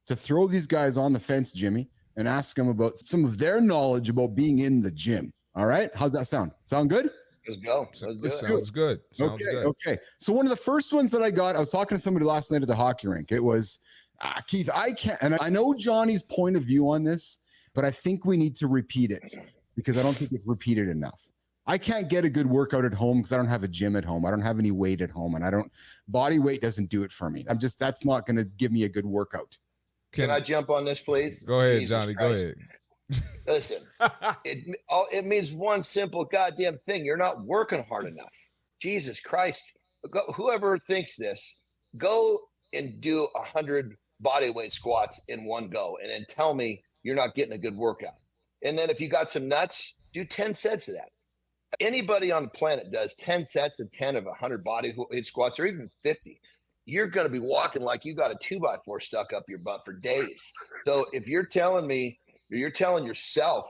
to throw these guys on the fence, Jimmy, and ask them about some of their knowledge about being in the gym. All right, how's that sound? Sound good? Let's go. Sounds good. Okay. So one of the first ones that I got, I was talking to somebody last night at the hockey rink. It was, Keith, I can't, and I know Johnny's point of view on this, but I think we need to repeat it because I don't think it's repeated enough. I can't get a good workout at home because I don't have a gym at home. I don't have any weight at home, and body weight doesn't do it for me. That's not going to give me a good workout. Can I jump on this, please? Go ahead, Jesus Johnny. Christ. Go ahead. Listen, it means one simple goddamn thing. You're not working hard enough. Jesus Christ. Whoever thinks this, go and do 100 body weight squats in one go and then tell me you're not getting a good workout. And then if you got some nuts, do 10 sets of that. Anybody on the planet does 10 sets of 10 of 100 body weight squats or even 50. You're going to be walking like you got a 2x4 stuck up your butt for days. So if you're telling me, you're telling yourself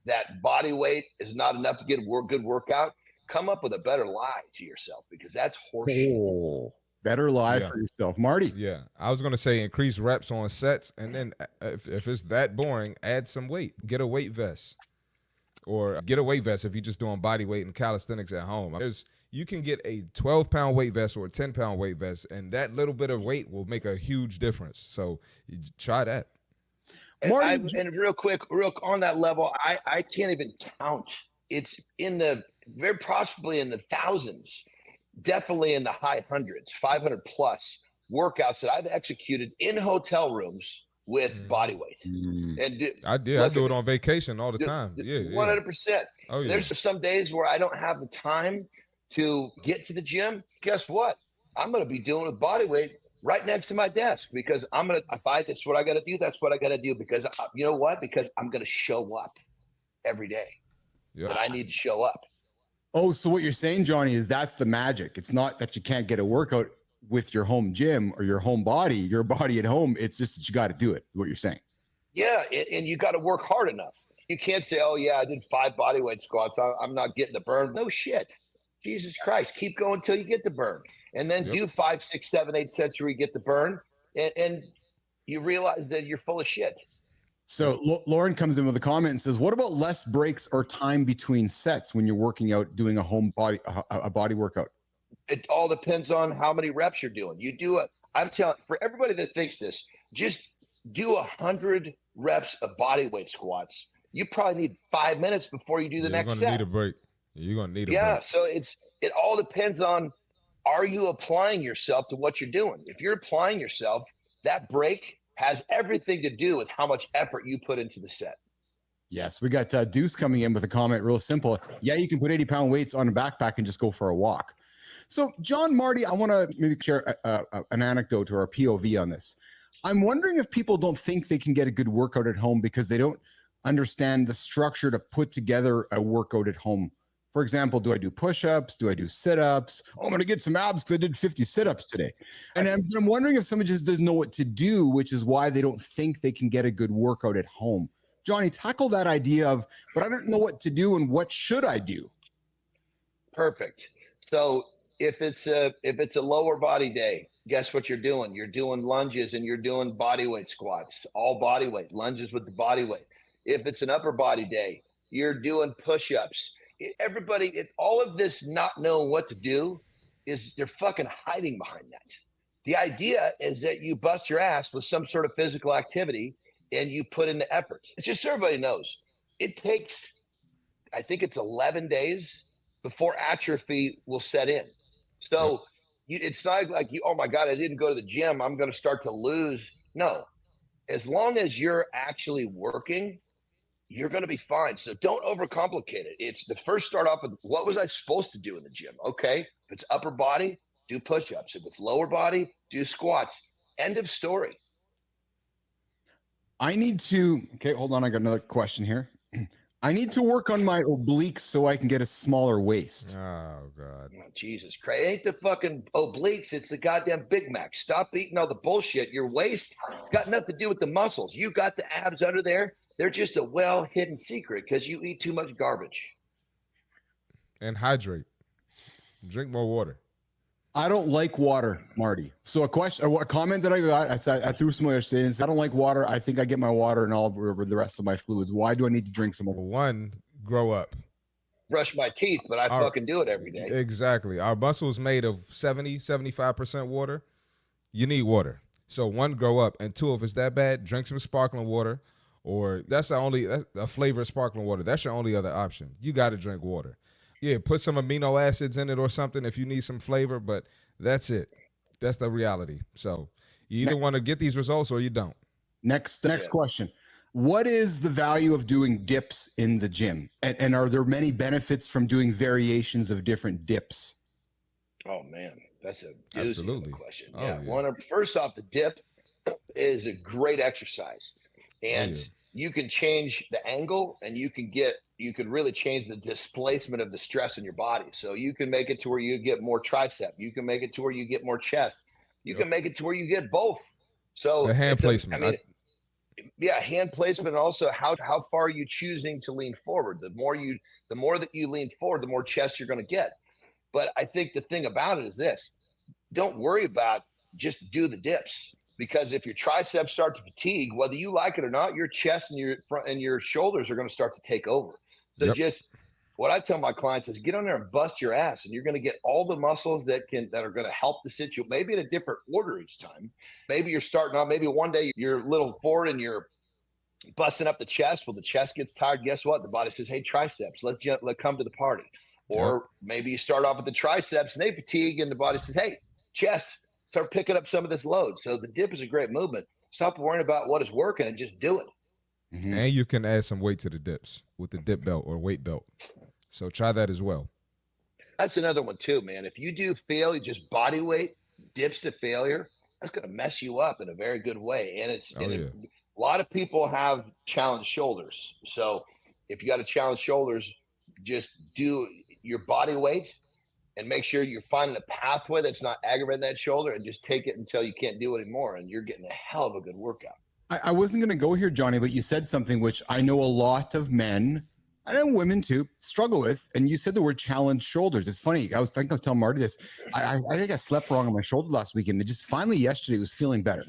that body weight is not enough to get a good workout, come up with a better lie to yourself because that's horseshit. Better lie for yourself. Marty. Yeah. I was going to say increase reps on sets. And then if it's that boring, add some weight. Get a weight vest. Or get a weight vest if you're just doing body weight and calisthenics at home. You can get a 12-pound weight vest or a 10-pound weight vest, and that little bit of weight will make a huge difference. So try that. And real quick, on that level, I can't even count. It's in the very possibly in the thousands, definitely in the high hundreds, 500 plus workouts that I've executed in hotel rooms with body weight. And I do it on vacation all the time. 100%. Oh, yeah. There's some days where I don't have the time to get to the gym. Guess what? I'm going to be doing with body weight right next to my desk because that's what I got to do. That's what I got to do because you know what? Because I'm going to show up every day. That I need to show up. Oh, so what you're saying, Johnny, is that's the magic. It's not that you can't get a workout with your home gym or your body at home. It's just that you got to do it. What you're saying. Yeah. And you got to work hard enough. You can't say, oh yeah, I did 5 body weight squats. I'm not getting the burn. No shit. Jesus Christ. Keep going until you get the burn. And then do 5, 6, 7, 8 sets where you get the burn. And you realize that you're full of shit. So Lauren comes in with a comment and says, what about less breaks or time between sets when you're working out, doing a home body workout? It all depends on how many reps you're doing. I'm telling for everybody that thinks this, just do 100 reps of body weight squats. You probably need 5 minutes before you do the next set. You're going to need a break. You're going to need a break. Yeah. So it all depends on, are you applying yourself to what you're doing? If you're applying yourself, that break has everything to do with how much effort you put into the set. Yes. We got Deuce coming in with a comment, real simple. Yeah, you can put 80-pound weights on a backpack and just go for a walk. So John, Marty, I want to maybe share an anecdote or a POV on this. I'm wondering if people don't think they can get a good workout at home because they don't understand the structure to put together a workout at home. For example, do I do push-ups? Do I do sit-ups? Oh, I'm going to get some abs because I did 50 sit-ups today. And I'm wondering if somebody just doesn't know what to do, which is why they don't think they can get a good workout at home. Johnny, tackle that idea of, but I don't know what to do and what should I do? Perfect. So if it's a lower body day, guess what you're doing? You're doing lunges and you're doing body weight squats, all body weight, lunges with the body weight. If it's an upper body day, you're doing push-ups. All of this not knowing what to do is they're fucking hiding behind that. The idea is that you bust your ass with some sort of physical activity and you put in the effort. It's just so everybody knows. It takes, I think it's 11 days before atrophy will set in. So it's not like oh my God, I didn't go to the gym, I'm going to start to lose. No, as long as you're actually working, you're going to be fine. So don't overcomplicate it. It's the first start off with, what was I supposed to do in the gym? Okay. If it's upper body, do push-ups. If it's lower body, do squats. End of story. Okay, hold on. I got another question here. I need to work on my obliques so I can get a smaller waist. Oh, God. Oh, Jesus Christ. It ain't the fucking obliques. It's the goddamn Big Mac. Stop eating all the bullshit. Your waist, it's got nothing to do with the muscles. You got the abs under there. They're just a well-hidden secret because you eat too much garbage. And hydrate. Drink more water. I don't like water, Marty. So a comment that I got, I threw some other statements. I don't like water. I think I get my water and all the rest of my fluids. Why do I need to drink some more? One, grow up. Brush my teeth, but I fucking do it every day. Exactly. Our muscles made of 75% water. You need water. So one, grow up. And two, if it's that bad, drink some sparkling water. Or that's a flavored sparkling water. That's your only other option. You got to drink water. Yeah, put some amino acids in it or something if you need some flavor, but that's it. That's the reality. So you either want to get these results or you don't. Next question. What is the value of doing dips in the gym? And are there many benefits from doing variations of different dips? Oh, man, that's a doozy of a question. Oh, yeah. First off, the dip is a great exercise. And you can change the angle and you can really change the displacement of the stress in your body. So you can make it to where you get more tricep. You can make it to where you get more chest. You can make it to where you get both. So the hand placement. Hand placement, and also how far are you choosing to lean forward? The more that you lean forward, the more chest you're going to get. But I think the thing about it is this: don't worry about, just do the dips. Because if your triceps start to fatigue, whether you like it or not, your chest and your front and your shoulders are going to start to take over. So just what I tell my clients is get on there and bust your ass, and you're going to get all the muscles that are going to help the situation. Maybe in a different order each time. Maybe you're starting off. Maybe one day you're a little forward and you're busting up the chest. Well, the chest gets tired. Guess what? The body says, "Hey, triceps, let's come to the party." Or maybe you start off with the triceps and they fatigue, and the body says, "Hey, chest, start picking up some of this load." So the dip is a great movement. Stop worrying about what is working and just do it. Mm-hmm. And you can add some weight to the dips with the dip belt or weight belt. So try that as well. That's another one too, man. If you do failure, just body weight, dips to failure, that's going to mess you up in a very good way. And a lot of people have challenged shoulders. So if you got to challenge shoulders, just do your body weight and make sure you're finding a pathway that's not aggravating that shoulder, and just take it until you can't do it anymore. And you're getting a hell of a good workout. I wasn't going to go here, Johnny, but you said something which I know a lot of men, and then women too, struggle with. And you said the word challenge shoulders. It's funny. I was telling Marty this. I think I slept wrong on my shoulder last weekend. And just finally yesterday was feeling better.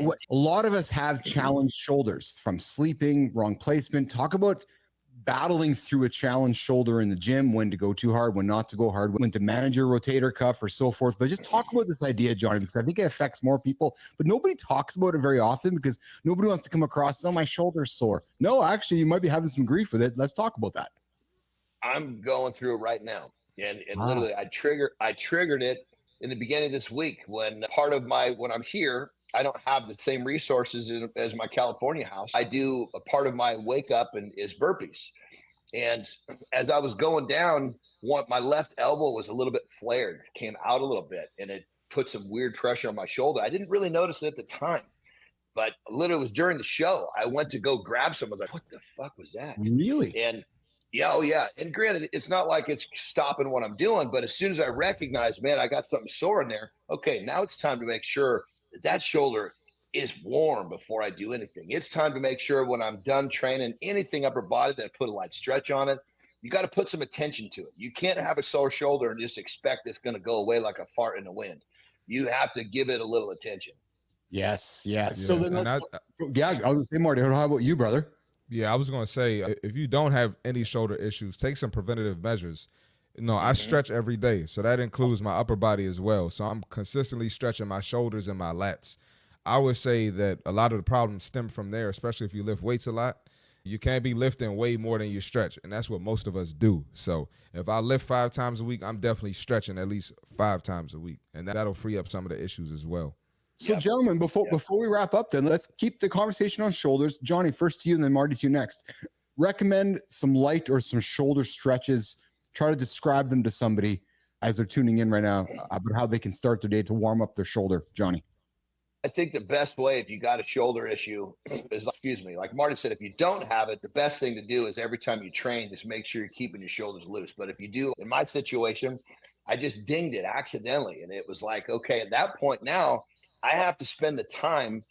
A lot of us have challenged shoulders from sleeping, wrong placement. Talk about battling through a challenged shoulder in the gym, when to go too hard, when not to go hard, when to manage your rotator cuff or so forth. But just talk about this idea, Johnny, because I think it affects more people, but nobody talks about it very often because nobody wants to come across, "Oh, my shoulder's sore." No, actually, you might be having some grief with it. Let's talk about that. I'm going through it right now. And literally I triggered it in the beginning of this week when when I'm here, I don't have the same resources as my California house. I do a part of my wake up and is burpees. And as I was going down, my left elbow was a little bit flared, came out a little bit, and it put some weird pressure on my shoulder. I didn't really notice it at the time, but literally it was during the show. I went to go grab some. I was like, "What the fuck was that?" Really? And yeah. And granted, it's not like it's stopping what I'm doing, but as soon as I recognize, man, I got something sore in there. Okay, now it's time to make sure that shoulder is warm before I do anything. It's time to make sure when I'm done training anything upper body that I put a light stretch on it. You got to put some attention to it. You can't have a sore shoulder and just expect it's going to go away like a fart in the wind. You have to give it a little attention. Yes. So then I was going to say, Marty, how about you, brother? Yeah, I was going to say, if you don't have any shoulder issues, take some preventative measures. I stretch every day, so that includes my upper body as well. So I'm consistently stretching my shoulders and my lats. I would say that a lot of the problems stem from there, especially if you lift weights a lot. You can't be lifting way more than you stretch, and that's what most of us do. So if I lift 5 times a week, I'm definitely stretching at least 5 times a week, and that'll free up some of the issues as well. So, gentlemen, before we wrap up, then let's keep the conversation on shoulders. Johnny, first to you, and then Marty to you next. recommend some light or some shoulder stretches? Try to describe them to somebody as they're tuning in right now about how they can start their day to warm up their shoulder, Johnny. I think the best way, if you got a shoulder issue, is, like Marty said, if you don't have it, the best thing to do is every time you train, just make sure you're keeping your shoulders loose. But if you do, in my situation, I just dinged it accidentally. And it was like, okay, at that point now, I have to spend the time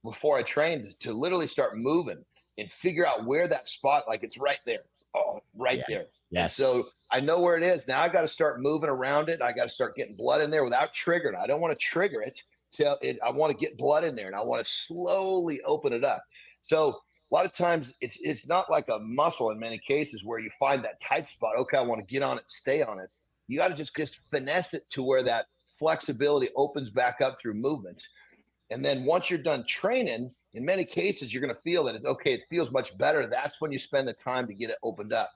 before I train, to literally start moving and figure out where that spot, like it's right there. Oh, right there. Yes. And so I know where it is. Now I got to start moving around it. I got to start getting blood in there without triggering. I don't want to trigger it. I want to get blood in there, and I want to slowly open it up. So a lot of times it's not like a muscle in many cases where you find that tight spot. Okay, I want to get on it, stay on it. You got to just finesse it to where that flexibility opens back up through movement. And then once you're done training, in many cases, you're going to feel that it feels much better. That's when you spend the time to get it opened up.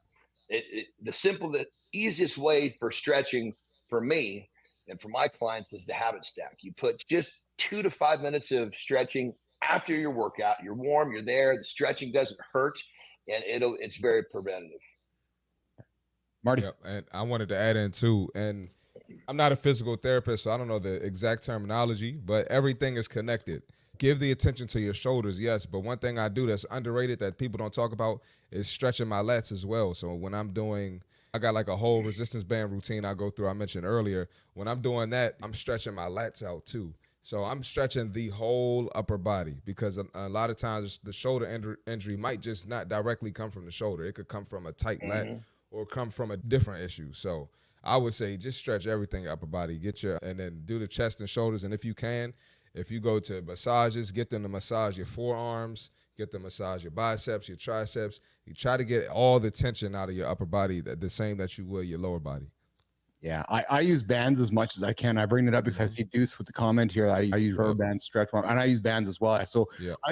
The easiest way for stretching for me and for my clients is to habit stack. You put just 2 to 5 minutes of stretching after your workout. You're warm, you're there. The stretching doesn't hurt, and it's very preventative. Marty. Yep, and I wanted to add in too, and I'm not a physical therapist, so I don't know the exact terminology, but everything is connected. Give the attention to your shoulders, yes, but one thing I do that's underrated that people don't talk about is stretching my lats as well. So when I got like a whole resistance band routine I go through, I mentioned earlier. When I'm doing that, I'm stretching my lats out too. So I'm stretching the whole upper body, because a lot of times the shoulder injury might just not directly come from the shoulder. It could come from a tight lat or come from a different issue. So I would say just stretch everything upper body, and then do the chest and shoulders. And if you go to massages, get them to massage your forearms, get them to massage your biceps, your triceps. You try to get all the tension out of your upper body, the same that you would your lower body. Yeah, I use bands as much as I can. I bring it up because I see Deuce with the comment here. I use rubber bands, stretch, and I use bands as well. So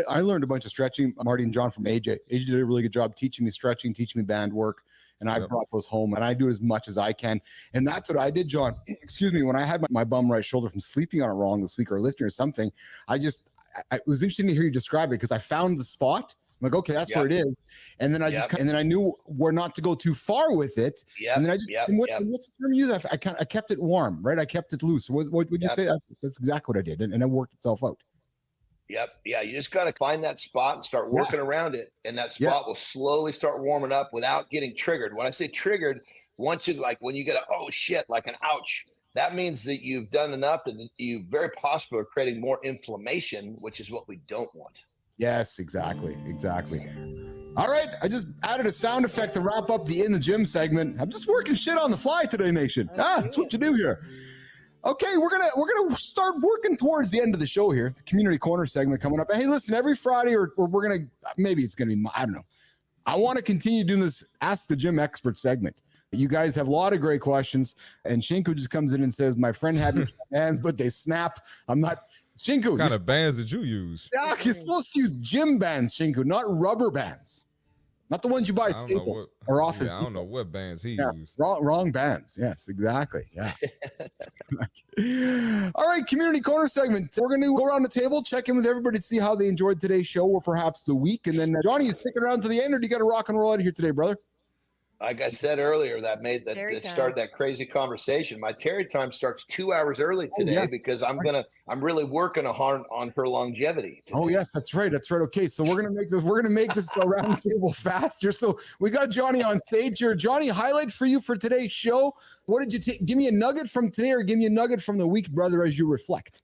I learned a bunch of stretching, Marty and John, from AJ. AJ did a really good job teaching me stretching, teaching me band work, and I brought those home, and I do as much as I can. And that's what I did, John. Excuse me, when I had my bum right shoulder from sleeping on it wrong this week or lifting or something, it was interesting to hear you describe it, because I found the spot. I'm like, okay, that's where it is. And then and then I knew where not to go too far with it. And then I just, what's the term you use? I kept it warm, right? I kept it loose. What would you say? That's exactly what I did. And it worked itself out. Yep. Yeah. You just got to find that spot and start working around it. And that spot will slowly start warming up without getting triggered. When I say triggered, when you get oh shit, like an ouch, that means that you've done enough and you very possibly are creating more inflammation, which is what we don't want. Yes, exactly. All right, I just added a sound effect to wrap up the In the Gym segment. I'm just working shit on the fly today, Nation. That's what you do here. Okay, we're gonna start working towards the end of the show here. The Community Corner segment coming up. Hey, listen, every Friday, or we're gonna, maybe it's gonna be, I don't know. I want to continue doing this Ask the Gym Expert segment. You guys have a lot of great questions, and Shinku just comes in and says, "My friend had hands, but they snap." I'm not. Shinku, what kind of bands did you use? Yeah, you're supposed to use gym bands, Shinku, not rubber bands. Not the ones you buy at Staples or Office Depot. I don't know what bands he used. Wrong bands. Yes, exactly. Yeah. All right, Community Corner segment. We're going to go around the table, check in with everybody to see how they enjoyed today's show or perhaps the week. And then, Johnny, you sticking around to the end, or do you got to rock and roll out of here today, brother? Like I said earlier, that started that crazy conversation. My Terry time starts 2 hours early today because I'm really working on her longevity today. Oh yes, that's right. Okay, so we're gonna make this around the table faster. So we got Johnny on stage here. Johnny, highlight for you for today's show. What did you take? Give me a nugget from today, or give me a nugget from the week, brother, as you reflect.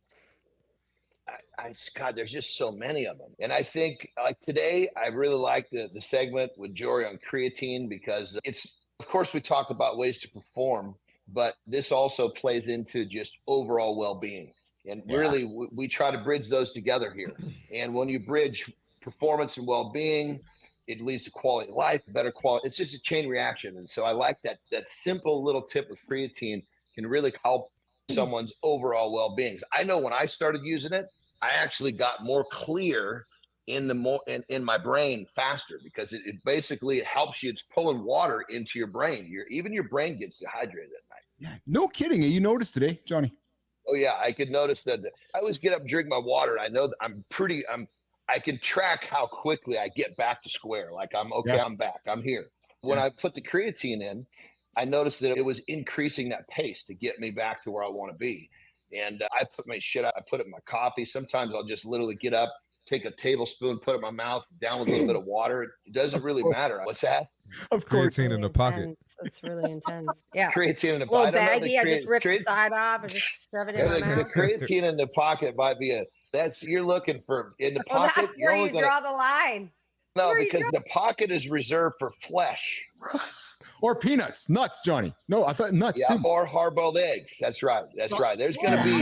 God, there's just so many of them. And I think like today, I really like the segment with Jory on creatine, because of course, we talk about ways to perform, but this also plays into just overall well-being. And really, we try to bridge those together here. And when you bridge performance and well-being, it leads to quality of life, better quality. It's just a chain reaction. And so I like that simple little tip of creatine can really help someone's overall well-being. I know when I started using it, I actually got more clear in my brain faster, because it basically helps you. It's pulling water into your brain. Even your brain gets dehydrated at night. Yeah, no kidding. You noticed today, Johnny? Oh yeah, I could notice that. I always get up, drink my water. I know that I'm I can track how quickly I get back to square. Like I'm okay, I'm back, I'm here. When I put the creatine in, I noticed that it was increasing that pace to get me back to where I want to be. And I put my shit out, I put it in my coffee. Sometimes I'll just literally get up, take a tablespoon, put it in my mouth, down with a little bit of water. It doesn't really matter. What's that? Of course. Creatine in the pocket. It's really intense. Yeah. Creatine in the pocket. Little baggie, I just rip the side off and just shove it in my the mouth. creatine in the pocket might be you're looking for in the Well, pocket. that's where you draw the line. No, because the pocket is reserved for flesh. Or peanuts, nuts, Johnny. No, I thought nuts too. Or hard-boiled eggs. That's right. That's right. There's going to be.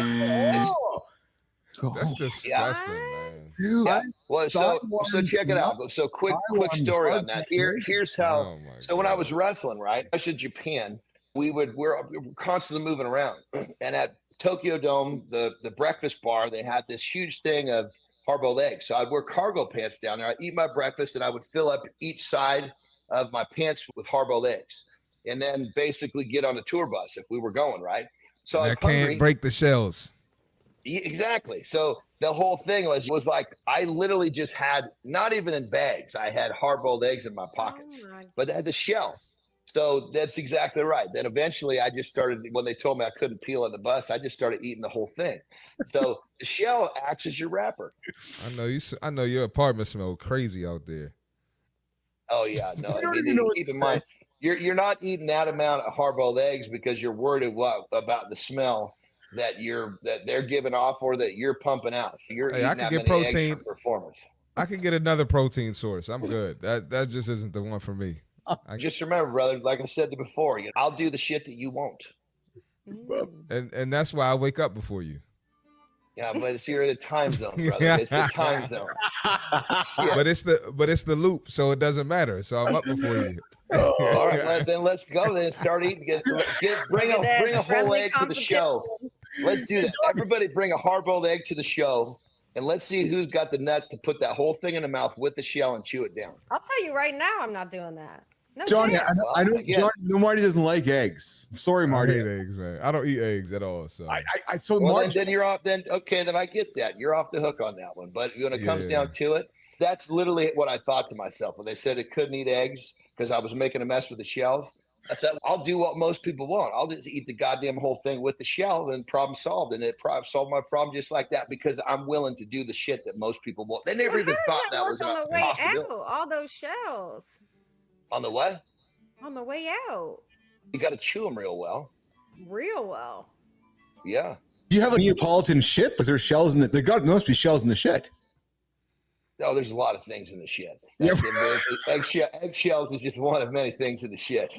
That's disgusting, man. Dude, Well, so check it out. So quick story on that. Here's how. So when I was wrestling, right, I was in Japan. We're constantly moving around, and at Tokyo Dome, the breakfast bar, they had this huge thing of hard-boiled eggs. So I'd wear cargo pants down there. I'd eat my breakfast, and I would fill up each side of my pants with hard-boiled eggs, and then basically get on a tour bus if we were going, right? So I can't break the shells. Exactly. So the whole thing was like I literally just had, not even in bags, I had hard-boiled eggs in my pockets, but they had the shell. So that's exactly right. Then eventually I just started, when they told me I couldn't peel on the bus, I just started eating the whole thing. So the shell acts as your wrapper. I know your apartment smells crazy out there. Oh yeah, no. Keep in mind, you're not eating that amount of hard-boiled eggs because you're worried about the smell that they're giving off or that you're pumping out. You're eating I that can get many protein eggs for performance. I can get another protein source. I'm good. That just isn't the one for me. Just remember, brother, like I said before, I'll do the shit that you won't. And that's why I wake up before you. Yeah, but you're in a time zone, brother. It's the time zone. But it's the loop, so it doesn't matter. So I'm up before you. All right, then let's go. Then start eating. Bring a whole egg to the show. Let's do that. Everybody, bring a hard-boiled egg to the show, and let's see who's got the nuts to put that whole thing in the mouth with the shell and chew it down. I'll tell you right now, I'm not doing that. No, Johnny, I know Johnny, Marty doesn't like eggs. Sorry, Marty. I hate eggs, man. I don't eat eggs at all. So then you're off. Then I get that. You're off the hook on that one. But when it comes down to it, that's literally what I thought to myself when they said it couldn't eat eggs because I was making a mess with the shells. I said, I'll do what most people want. I'll just eat the goddamn whole thing with the shell and problem solved. And it probably solved my problem just like that because I'm willing to do the shit that most people won't. They never even thought that was on the way out. All those shells. On the what? On the way out. You got to chew them real well. Real well. Yeah. Do you have a Neapolitan shit? Was there shells in it? There must be shells in the shit. No, there's a lot of things in the shit. Eggshells is just one of many things in the shit.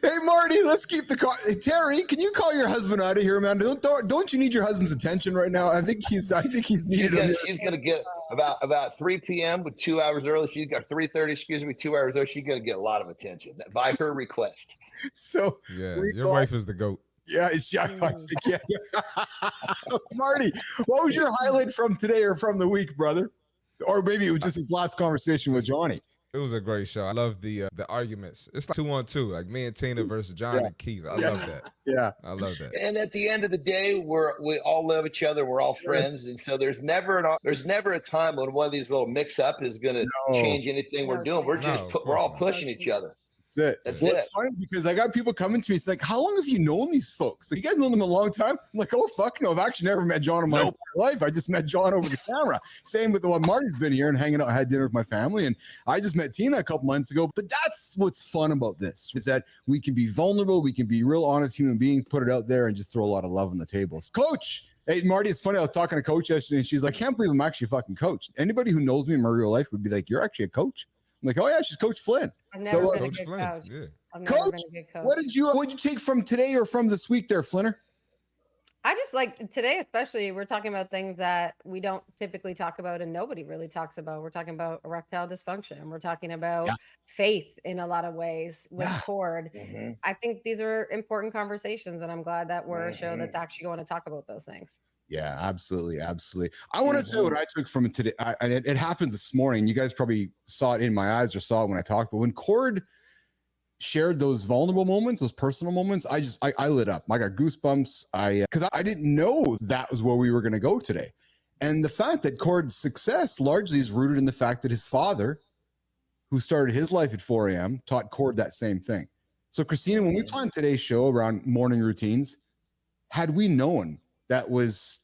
Hey, Marty, let's keep the call. Hey, Terry, can you call your husband out of here, man? Don't you need your husband's attention right now? I think he's needed. She's gonna get about 3 p.m. with 2 hours early. She's got 3:30. Excuse me, 2 hours early. She's gonna get a lot of attention by her request. So your wife is the GOAT. Yeah, Marty, what was your highlight from today or from the week, brother? Or maybe it was just his last conversation with Johnny. It was a great show. I love the arguments. It's like 2-on-2, like me and Tina versus John and Keith. I love that. Yeah, I love that. And at the end of the day, we all love each other. We're all friends, and so there's never a time when one of these little mix-up is going to change anything we're doing. We're all pushing each other. That's it. It's funny because I got people coming to me. It's like, how long have you known these folks? Like, you guys known them a long time? I'm like, oh, fuck no. I've actually never met John in my entire life. I just met John over the camera. Same with the one Marty's been here and hanging out. I had dinner with my family, and I just met Tina a couple months ago. But that's what's fun about this, is that we can be vulnerable. We can be real honest human beings, put it out there, and just throw a lot of love on the table. Coach, hey, Marty, it's funny. I was talking to Coach yesterday, and she's like, I can't believe I'm actually a fucking coach. Anybody who knows me in my real life would be like, you're actually a coach. I'm like, oh, yeah, she's Coach Flynn. I've never been a good coach. Yeah. Coach, what did you take from today or from this week there, Flinner? I just like today, especially, we're talking about things that we don't typically talk about and nobody really talks about. We're talking about erectile dysfunction. We're talking about faith in a lot of ways with Cord. Mm-hmm. I think these are important conversations, and I'm glad that we're a show that's actually going to talk about those things. Yeah, absolutely. I want to tell you what I took from it today. And it happened this morning. You guys probably saw it in my eyes or saw it when I talked. But when Cord shared those vulnerable moments, those personal moments, I lit up. I got goosebumps. Because I didn't know that was where we were going to go today. And the fact that Cord's success largely is rooted in the fact that his father, who started his life at 4 a.m., taught Cord that same thing. So, Christina, when we planned today's show around morning routines, had we known that was,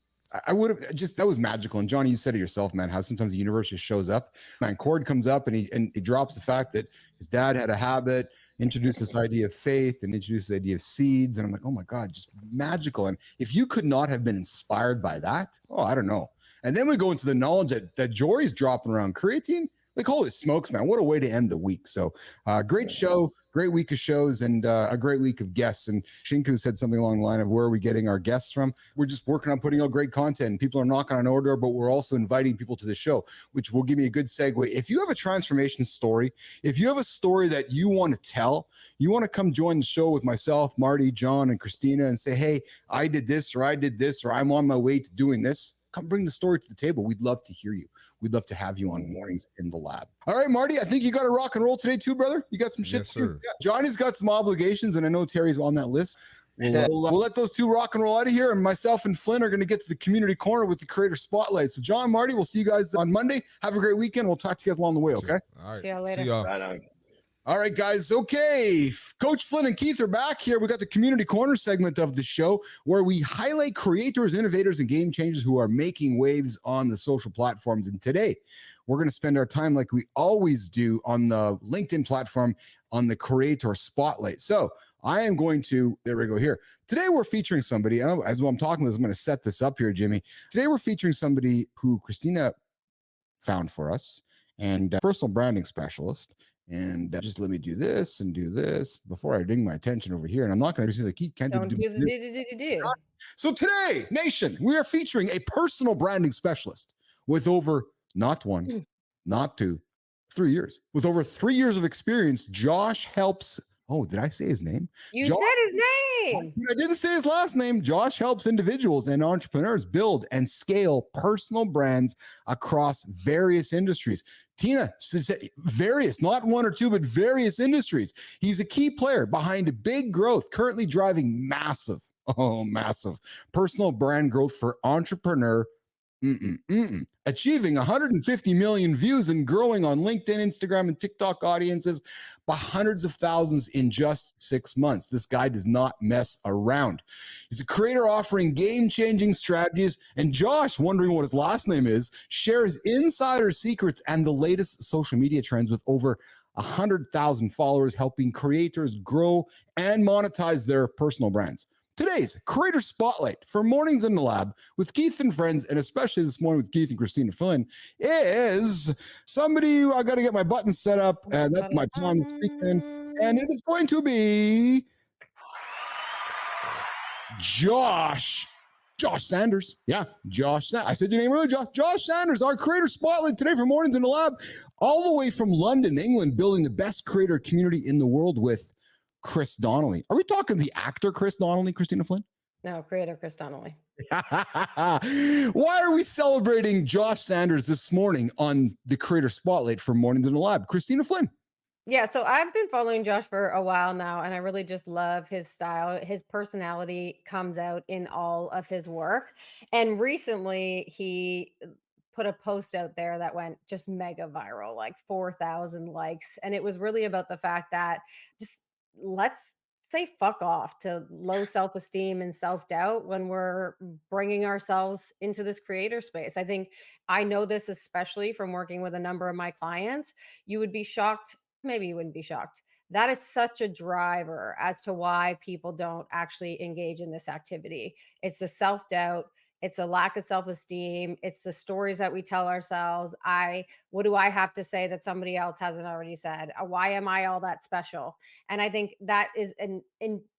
I would have just, that was magical. And Johnny, you said it yourself, man, how sometimes the universe just shows up. Man, Cord comes up and he drops the fact that his dad had a habit, introduced this idea of faith and introduced the idea of seeds. And I'm like, oh my God, just magical. And if you could not have been inspired by that, oh, I don't know. And then we go into the knowledge that Jory's dropping around creatine. Like, holy smokes, man, what a way to end the week. So great show, great week of shows, and a great week of guests. And Shinku said something along the line of, where are we getting our guests from? We're just working on putting out great content. People are knocking on our door, but we're also inviting people to the show, which will give me a good segue. If you have a transformation story, if you have a story that you want to tell, you want to come join the show with myself, Marty, John, and Christina and say, hey, I did this, or I'm on my way to doing this. Come bring the story to the table. We'd love to hear you. We'd love to have you on Mornings in the Lab. All right, Marty, I think you got to rock and roll today too, brother. You got some shit to do. Yeah. Johnny's got some obligations, and I know Terry's on that list. We'll let those two rock and roll out of here, and myself and Flynn are going to get to the community corner with the creator spotlight. So, John, Marty, we'll see you guys on Monday. Have a great weekend. We'll talk to you guys along the way, okay? All right. See you later. See y'all. Right on. All right, guys. Okay. Coach Flynn and Keith are back here. We got the community corner segment of the show where we highlight creators, innovators, and game changers who are making waves on the social platforms. And today, we're going to spend our time like we always do on the LinkedIn platform on the creator spotlight. So I am going to, there we go here. Today, we're featuring somebody, and as I'm talking this, I'm going to set this up here, Jimmy. Today, we're featuring somebody who Christina found for us, and personal branding specialist. And just let me do this and do this before I ding my attention over here. And I'm not going to say like, can't Don't do the do. So today, nation, we are featuring a personal branding specialist with over not one, not two, 3 years. With over 3 years of experience, Josh helps. Oh, did I say his name? You said his name. I didn't say his last name. Josh helps individuals and entrepreneurs build and scale personal brands across various industries. Tina said various, not one or two, but various industries. He's a key player behind big growth, currently driving massive personal brand growth for entrepreneur. Achieving 150 million views and growing on LinkedIn, Instagram, and TikTok audiences by hundreds of thousands in just 6 months. This guy does not mess around. He's a creator offering game-changing strategies, and Josh, wondering what his last name is, shares insider secrets and the latest social media trends with over 100,000 followers, helping creators grow and monetize their personal brands. Today's Creator Spotlight for Mornings in the Lab with Keith and friends, and especially this morning with Keith and Christina Flynn, is somebody who I got to get my buttons set up, and that's my plan this weekend. And it is going to be Josh Sanders. Yeah, I said your name earlier, Josh. Josh Sanders, our Creator Spotlight today for Mornings in the Lab, all the way from London, England, building the best creator community in the world with Chris Donnelly. Are we talking the actor Chris Donnelly, Christina Flynn? No, creator Chris Donnelly. Why are we celebrating Josh Sanders this morning on the Creator Spotlight for Mornings in the Lab? Christina Flynn. Yeah, so I've been following Josh for a while now, and I really just love his style. His personality comes out in all of his work. And recently, he put a post out there that went just mega viral, like 4,000 likes. And it was really about the fact that just let's say fuck off to low self-esteem and self-doubt when we're bringing ourselves into this creator space. I think I know this especially from working with a number of my clients. You would be shocked, maybe you wouldn't be shocked. That is such a driver as to why people don't actually engage in this activity. It's the self-doubt. It's a lack of self-esteem. It's the stories that we tell ourselves. What do I have to say that somebody else hasn't already said? Why am I all that special? And I think that is an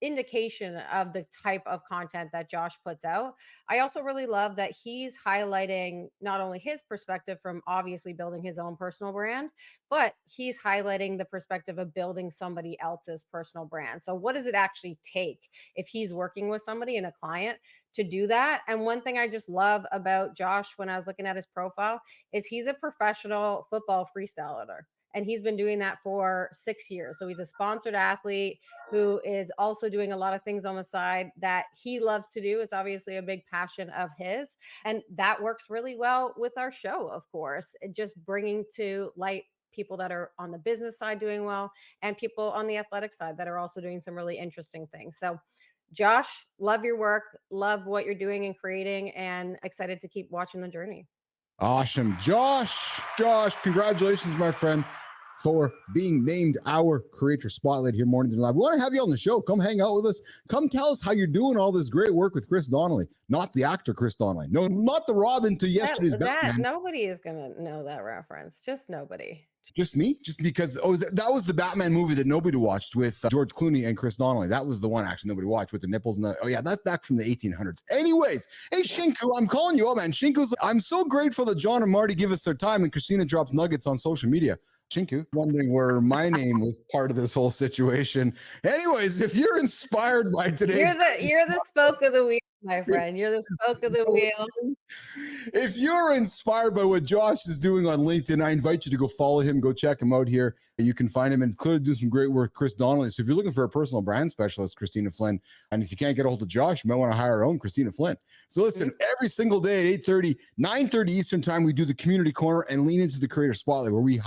indication of the type of content that Josh puts out. I also really love that he's highlighting not only his perspective from obviously building his own personal brand, but he's highlighting the perspective of building somebody else's personal brand. So what does it actually take if he's working with somebody and a client to do that? And one thing I just love about Josh when I was looking at his profile is he's a professional football freestyler. And he's been doing that for 6 years. So he's a sponsored athlete who is also doing a lot of things on the side that he loves to do. It's obviously a big passion of his. And that works really well with our show, of course, just bringing to light people that are on the business side doing well and people on the athletic side that are also doing some really interesting things. So Josh, love your work, love what you're doing and creating, and excited to keep watching the journey. Awesome. Josh, congratulations, my friend, for being named our Creator Spotlight here Mornings and Live. We want to have you on the show. Come hang out with us. Come tell us how you're doing all this great work with Chris Donnelly. Not the actor Chris Donnelly. No, not the Robin to yesterday's Batman. Nobody is going to know that reference. Just nobody. Just me? Just because that was the Batman movie that nobody watched with George Clooney and Chris Donnelly. That was the one actually nobody watched with the nipples and that's back from the 1800s. Anyways, hey Shinku, I'm calling you up, man. Shinku's I'm so grateful that John and Marty give us their time and Christina drops nuggets on social media. Shinku, wondering where my name was part of this whole situation. Anyways, if you're inspired by today's you're the spoke of the wheel, my friend. You're the spoke of the wheel. If you're inspired by what Josh is doing on LinkedIn, I invite you to go follow him, go check him out here. You can find him and clearly do some great work with Chris Donnelly. So if you're looking for a personal brand specialist, Christina Flynn, and if you can't get a hold of Josh, you might want to hire our own Christina Flynn. So listen, every single day at 8:30, 9:30 Eastern time, we do the community corner and lean into the creator spotlight where we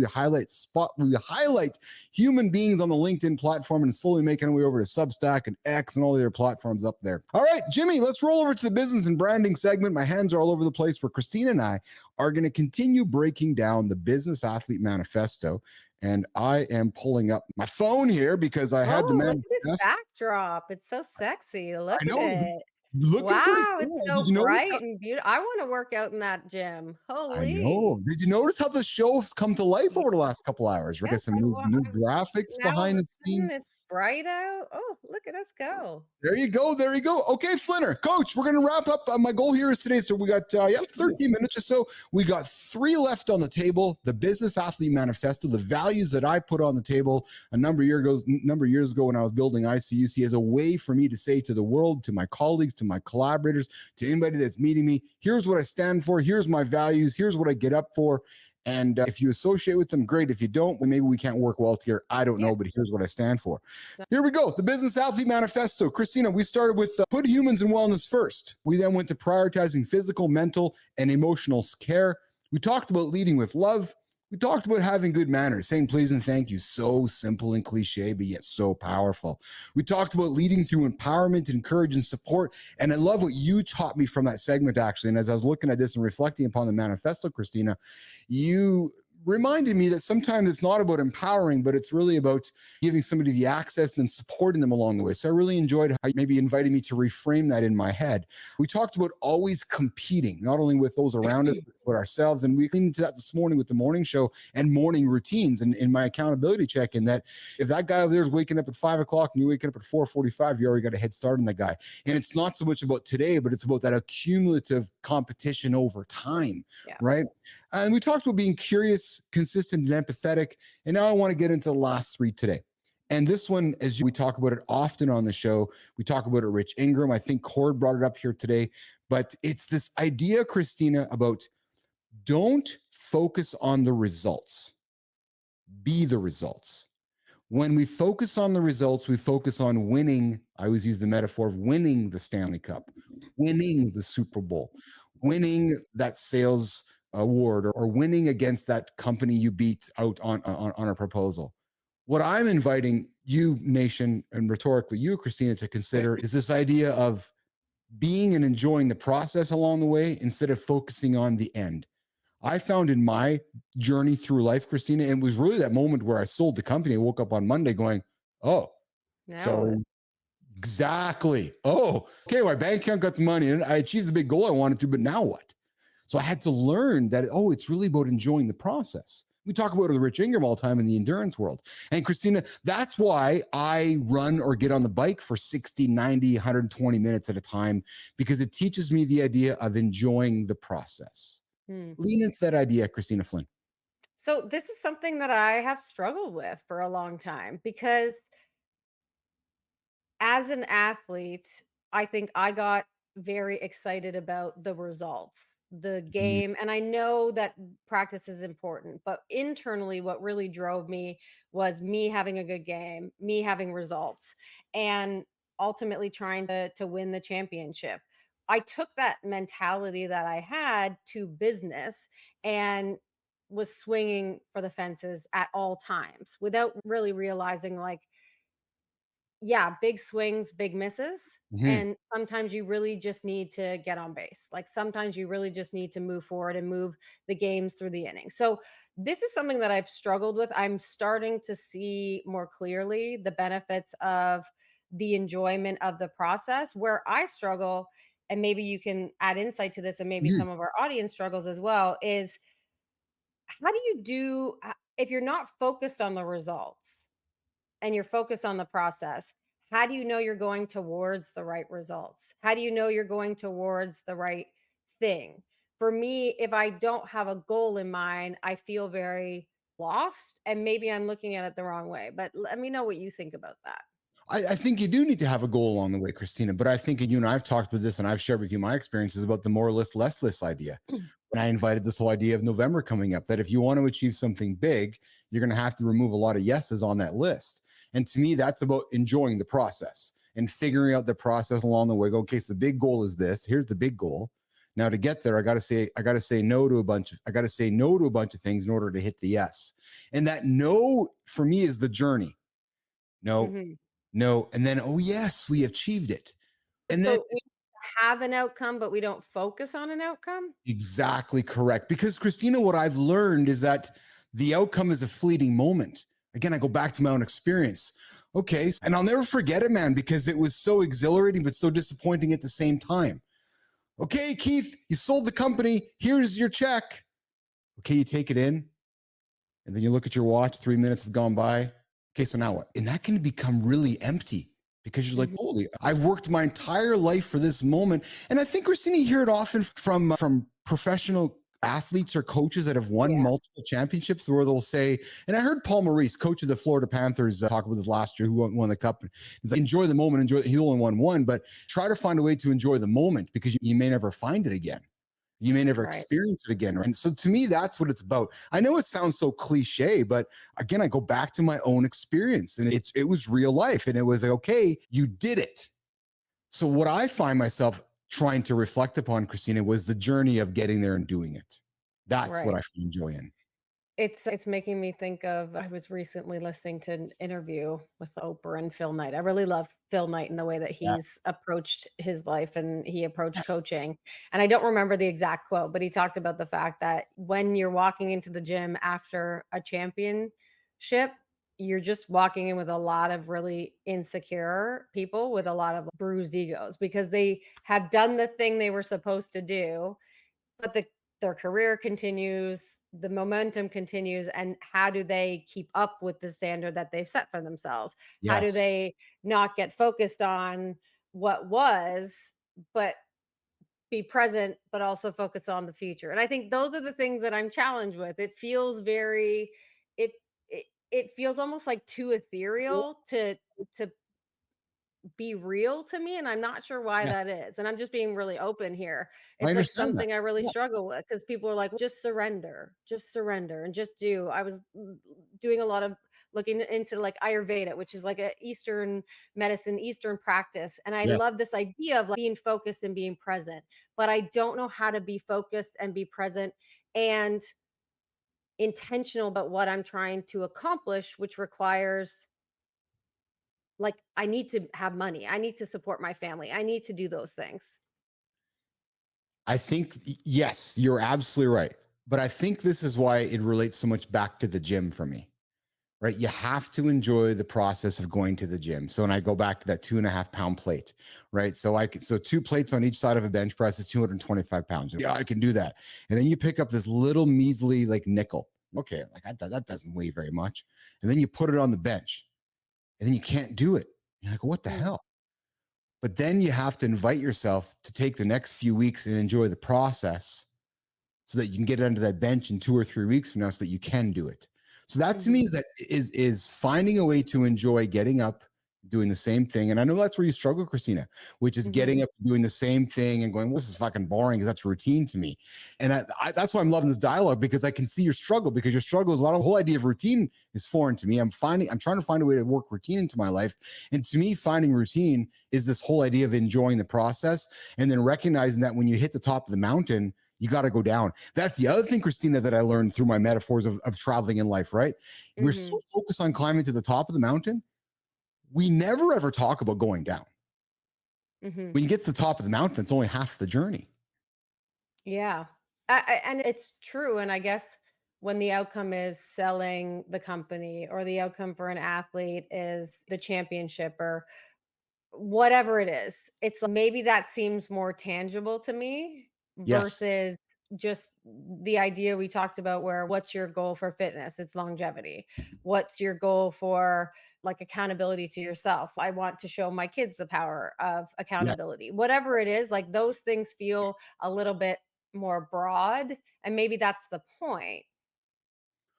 highlight human beings on the LinkedIn platform and slowly making our way over to Substack and X and all the other platforms up there. All right, Jimmy, let's roll over to the business and branding segment. My hands are all over the place where Christina and I are going to continue breaking down the Business Athlete Manifesto. And I am pulling up my phone here because I had the manifesto. Look at this backdrop. It's so sexy. Look at it. Looking wow, pretty cool. It's so bright and beautiful. I want to work out in that gym. Holy. I know. Did you notice how the show's come to life over the last couple hours? We got some new graphics behind the scenes. It's bright out. Oh, look at us go. There you go. Okay, Flinner, coach, we're going to wrap up. My goal here is today. So we got 13 minutes or so. We got 3 left on the table. The Business Athlete Manifesto, the values that I put on the table a number of years ago when I was building ICUC as a way for me to say to the world, to my colleagues, to my collaborators, to anybody that's meeting me, here's what I stand for. Here's my values. Here's what I get up for. And if you associate with them, great. If you don't, then maybe we can't work well together. I don't know, but here's what I stand for. Here we go. The Business Athlete Manifesto. Christina, we started with put humans and wellness first. We then went to prioritizing physical, mental, and emotional care. We talked about leading with love. We talked about having good manners, saying please and thank you. So simple and cliche, but yet so powerful. We talked about leading through empowerment, encourage, and support. And I love what you taught me from that segment, actually. And as I was looking at this and reflecting upon the manifesto, Christina, you reminded me that sometimes it's not about empowering, but it's really about giving somebody the access and supporting them along the way. So I really enjoyed how you maybe invited me to reframe that in my head. We talked about always competing, not only with those around us, but ourselves. And we came into that this morning with the morning show and morning routines. And in my accountability check-in, that if that guy over there is waking up at 5 o'clock and you're waking up at 4:45, you already got a head start on that guy. And it's not so much about today, but it's about that accumulative competition over time, right? And we talked about being curious, consistent, and empathetic. And now I want to get into the last 3 today. And this one, as we talk about it often on the show, we talk about it, Rich Ingram. I think Cord brought it up here today. But it's this idea, Christina, about don't focus on the results. Be the results. When we focus on the results, we focus on winning. I always use the metaphor of winning the Stanley Cup, winning the Super Bowl, winning that sales award, or winning against that company you beat out on a proposal. What I'm inviting you, nation, and rhetorically you, Christina, to consider is this idea of being and enjoying the process along the way instead of focusing on the end. I found in my journey through life, Christina, it was really that moment where I sold the company. I woke up on Monday going, exactly. Oh, okay, my bank account got the money and I achieved the big goal I wanted to, but now what? So I had to learn that, it's really about enjoying the process. We talk about the Rich Ingram all the time in the endurance world. And Christina, that's why I run or get on the bike for 60, 90, 120 minutes at a time, because it teaches me the idea of enjoying the process. Lean into that idea, Christina Flynn. So this is something that I have struggled with for a long time, because as an athlete, I think I got very excited about the results. the game. And I know that practice is important, but internally, what really drove me was me having a good game, me having results, and ultimately trying to win the championship. I took that mentality that I had to business and was swinging for the fences at all times without really realizing, like, yeah, big swings, big misses. Mhm. And sometimes you really just need to get on base. Like sometimes you really just need to move forward and move the games through the innings. So this is something that I've struggled with. I'm starting to see more clearly the benefits of the enjoyment of the process. Where I struggle, and maybe you can add insight to this, and maybe Mhm. some of our audience struggles as well, is how do you do if you're not focused on the results and you're focused on the process? How do you know you're going towards the right results? How do you know you're going towards the right thing? For me, if I don't have a goal in mind, I feel very lost, and maybe I'm looking at it the wrong way. But let me know what you think about that. I think you do need to have a goal along the way, Christina. But I think, and you and I have talked about this, and I've shared with you my experiences about the more list, less list idea. When I invited this whole idea of November coming up, that if you want to achieve something big, you're going to have to remove a lot of yeses on that list. And to me, that's about enjoying the process and figuring out the process along the way. Go, okay, so the big goal is this. Here's the big goal. Now to get there, I got to say no to a bunch of things in order to hit the yes. And that no for me is the journey. No, Mhm. no, and then, oh yes, we achieved it. And then So we have an outcome, but we don't focus on an outcome. exactly correct. Because Christina, what I've learned is that the outcome is a fleeting moment. Again, I go back to my own experience. Okay. And I'll never forget it, man, because it was so exhilarating, but so disappointing at the same time. Okay, Keith, you sold the company. Here's your check. Okay, you take it in, and then you look at your watch, 3 minutes have gone by. Okay, so now what? And that can become really empty because you're like, Mhm. holy, I've worked my entire life for this moment. And I think, Christina, you hear it often from professional athletes or coaches that have won Yeah. multiple championships where they'll say, and I heard Paul Maurice, coach of the Florida Panthers, talk about this last year, who won the cup. He's like, enjoy the moment, he only won one, but try to find a way to enjoy the moment because you may never find it again. You may never Right. experience it again. Right? And so to me, that's what it's about. I know it sounds so cliche, but again, I go back to my own experience and it was real life. And it was like, okay, you did it. So what I find myself trying to reflect upon, Christina, was the journey of getting there and doing it. That's what Right. I find joy in. It's making me think of, I was recently listening to an interview with Oprah and Phil Knight. I really love Phil Knight and the way that Yeah. he's approached his life and he approached coaching. And I don't remember the exact quote, but he talked about the fact that when you're walking into the gym after a championship, you're just walking in with a lot of really insecure people with a lot of bruised egos because they have done the thing they were supposed to do, but their career continues, the momentum continues, and how do they keep up with the standard that they've set for themselves? How do Yes. they not get focused on what was, but be present, but also focus on the future? And I think those are the things that I'm challenged with. It feels very, it it feels almost like too ethereal to be real to me, and I'm not sure why Yes. that is, and I'm just being really open here. I It's like understand that. something I really Yes. struggle with because people are like, just surrender, and just do." I was doing a lot of looking into, like, Ayurveda, which is like a Eastern medicine, Eastern practice, and I Yes. love this idea of, like, being focused and being present, but I don't know how to be focused and be present and intentional about what I'm trying to accomplish, which requires, like, I need to have money. I need to support my family. I need to do those things. I think, yes, you're absolutely right. But I think this is why it relates so much back to the gym for me. Right? You have to enjoy the process of going to the gym. So when I go back to that 2.5 pound plate, right? So 2 plates on each side of a bench press is 225 pounds. Yeah, I can do that. And then you pick up this little measly like nickel. Okay, like that doesn't weigh very much. And then you put it on the bench, and then you can't do it. You're like, what the Mm, hell? But then you have to invite yourself to take the next few weeks and enjoy the process so that you can get under that bench in 2 or 3 weeks from now so that you can do it. So that to me mhm. is finding a way to enjoy getting up, doing the same thing. And I know that's where you struggle, Christina, which is getting up, doing the same thing and going, well, this is fucking boring because that's routine to me. And that's why I'm loving this dialogue, because I can see your struggle, because your struggle is a lot of the whole idea of routine is foreign to me. I'm trying to find a way to work routine into my life. And to me, finding routine is this whole idea of enjoying the process and then recognizing that when you hit the top of the mountain, you got to go down. That's the other thing, Christina, that I learned through my metaphors of traveling in life, right? We're so focused on climbing to the top of the mountain. We never ever talk about going down. When you get to the top of the mountain, it's only half the journey. Yeah. And it's true. And I guess when the outcome is selling the company, or the outcome for an athlete is the championship or whatever it is, it's maybe that seems more tangible to me versus just the idea we talked about, where what's your goal for fitness? It's longevity. What's your goal for like accountability to yourself? I want to show my kids the power of accountability. Whatever it is, like those things feel a little bit more broad, and maybe that's the point.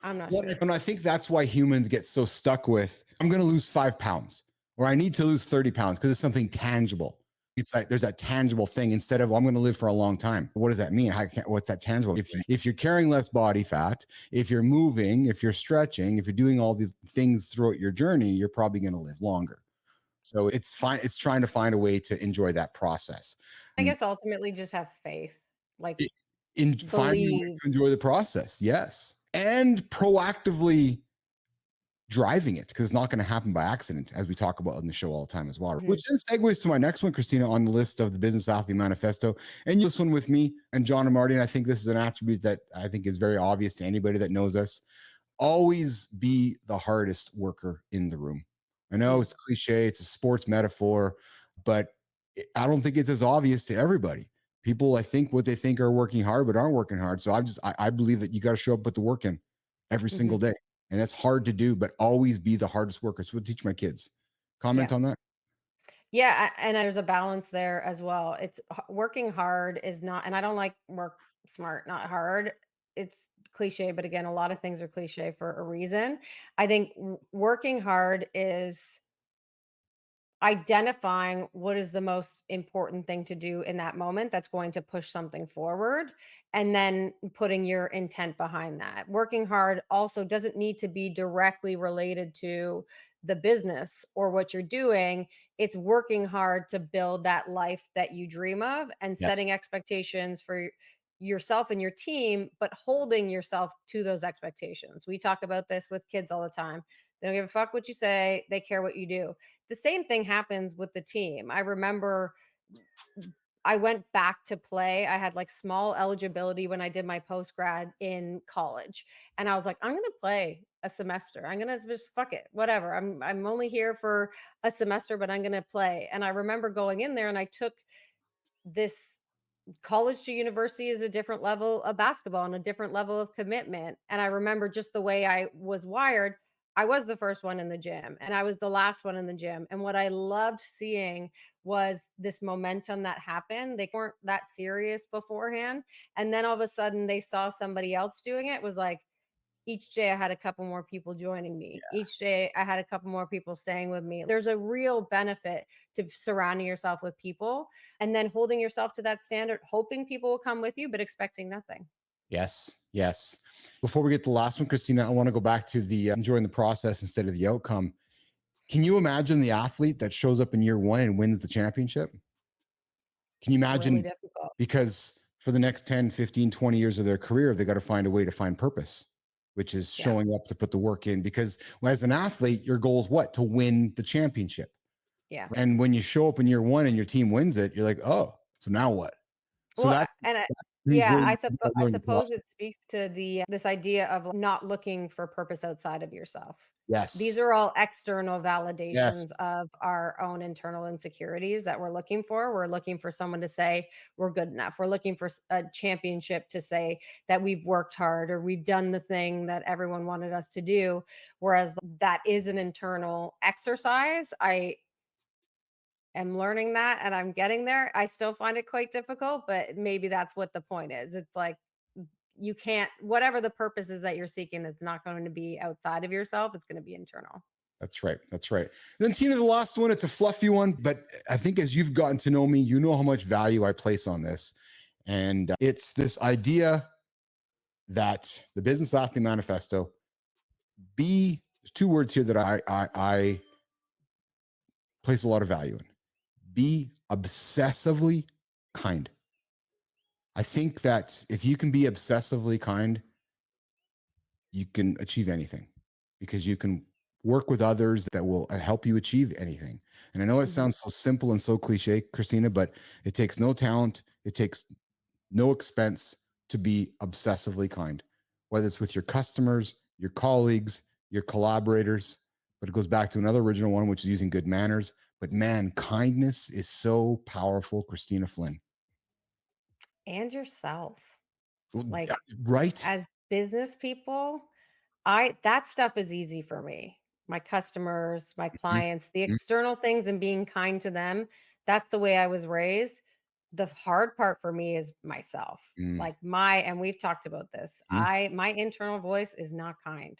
I'm not sure. And I think that's why humans get so stuck with, I'm going to lose 5 pounds, or I need to lose 30 pounds, because it's something tangible. It's like there's that tangible thing instead of, well, I'm going to live for a long time. What does that mean? What's that tangible? If you're carrying less body fat, if you're moving, if you're stretching, if you're doing all these things throughout your journey, you're probably going to live longer. So it's fine. It's trying to find a way to enjoy that process. I guess ultimately just have faith, like in finding a way to enjoy the process. Yes. And proactively driving it, because it's not going to happen by accident, as we talk about on the show all the time as well. Which then segues to my next one, Christina, on the list of the Business Athlete Manifesto. And this one with me and John and Marty. And I think this is an attribute that I think is very obvious to anybody that knows us. Always be the hardest worker in the room. I know it's cliche, it's a sports metaphor, but I don't think it's as obvious to everybody. People, I think what they think are working hard, but aren't working hard. So I believe that you got to show up, put the work in every single day. And that's hard to do, but always be the hardest worker. So we'll teach my kids. Comment on that? Yeah. And there's a balance there as well. It's working hard is not, and I don't like work smart, not hard. It's cliche, but again, a lot of things are cliche for a reason. I think working hard is identifying what is the most important thing to do in that moment that's going to push something forward, and then putting your intent behind that. Working hard also doesn't need to be directly related to the business or what you're doing. It's working hard to build that life that you dream of, and setting expectations for yourself and your team, but holding yourself to those expectations. We talk about this with kids all the time. They don't give a fuck what you say. They care what you do. The same thing happens with the team. I remember I went back to play. I had like small eligibility when I did my post grad in college. And I was like, I'm going to play a semester. I'm going to just fuck it, whatever. I'm only here for a semester, but I'm going to play. And I remember going in there, and I took this college to university is a different level of basketball and a different level of commitment. And I remember just the way I was wired. I was the first one in the gym, and I was the last one in the gym. And what I loved seeing was this momentum that happened. They weren't that serious beforehand. And then all of a sudden they saw somebody else doing it. It was like, each day I had a couple more people joining me. Each day I had a couple more people staying with me. There's a real benefit to surrounding yourself with people, and then holding yourself to that standard, hoping people will come with you, but expecting nothing. Yes. Yes. Before we get to the last one, Christina, I want to go back to the enjoying the process instead of the outcome. Can you imagine the athlete that shows up in year one and wins the championship? Can you imagine? Really difficult. Because for the next 10, 15, 20 years of their career, they got to find a way to find purpose, which is showing up to put the work in. Because as an athlete, your goal is what? To win the championship. Yeah. And when you show up in year one and your team wins it, you're like, oh, so now what? So well, I suppose it speaks to this idea of not looking for purpose outside of yourself. Yes. These are all external validations of our own internal insecurities that we're looking for. We're looking for someone to say we're good enough. We're looking for a championship to say that we've worked hard or we've done the thing that everyone wanted us to do. Whereas that is an internal exercise. I am learning that, and I'm getting there. I still find it quite difficult, but maybe that's what the point is. It's like, you can't, whatever the purpose is that you're seeking, it's not going to be outside of yourself. It's going to be internal. That's right. That's right. And then Tina, the last one, it's a fluffy one, but I think as you've gotten to know me, you know how much value I place on this. And it's this idea that the Business Athlete Manifesto, there's two words here that I place a lot of value in. Be obsessively kind. I think that if you can be obsessively kind, you can achieve anything, because you can work with others that will help you achieve anything. And I know it sounds so simple and so cliche, Christina, but it takes no talent. It takes no expense to be obsessively kind, whether it's with your customers, your colleagues, your collaborators. But it goes back to another original one, which is using good manners. But man, kindness is so powerful, Christina Flynn. And yourself. Like, right? As business people, that stuff is easy for me. My customers, my clients, the external things and being kind to them. That's the way I was raised. The hard part for me is myself. Like and we've talked about this. My internal voice is not kind.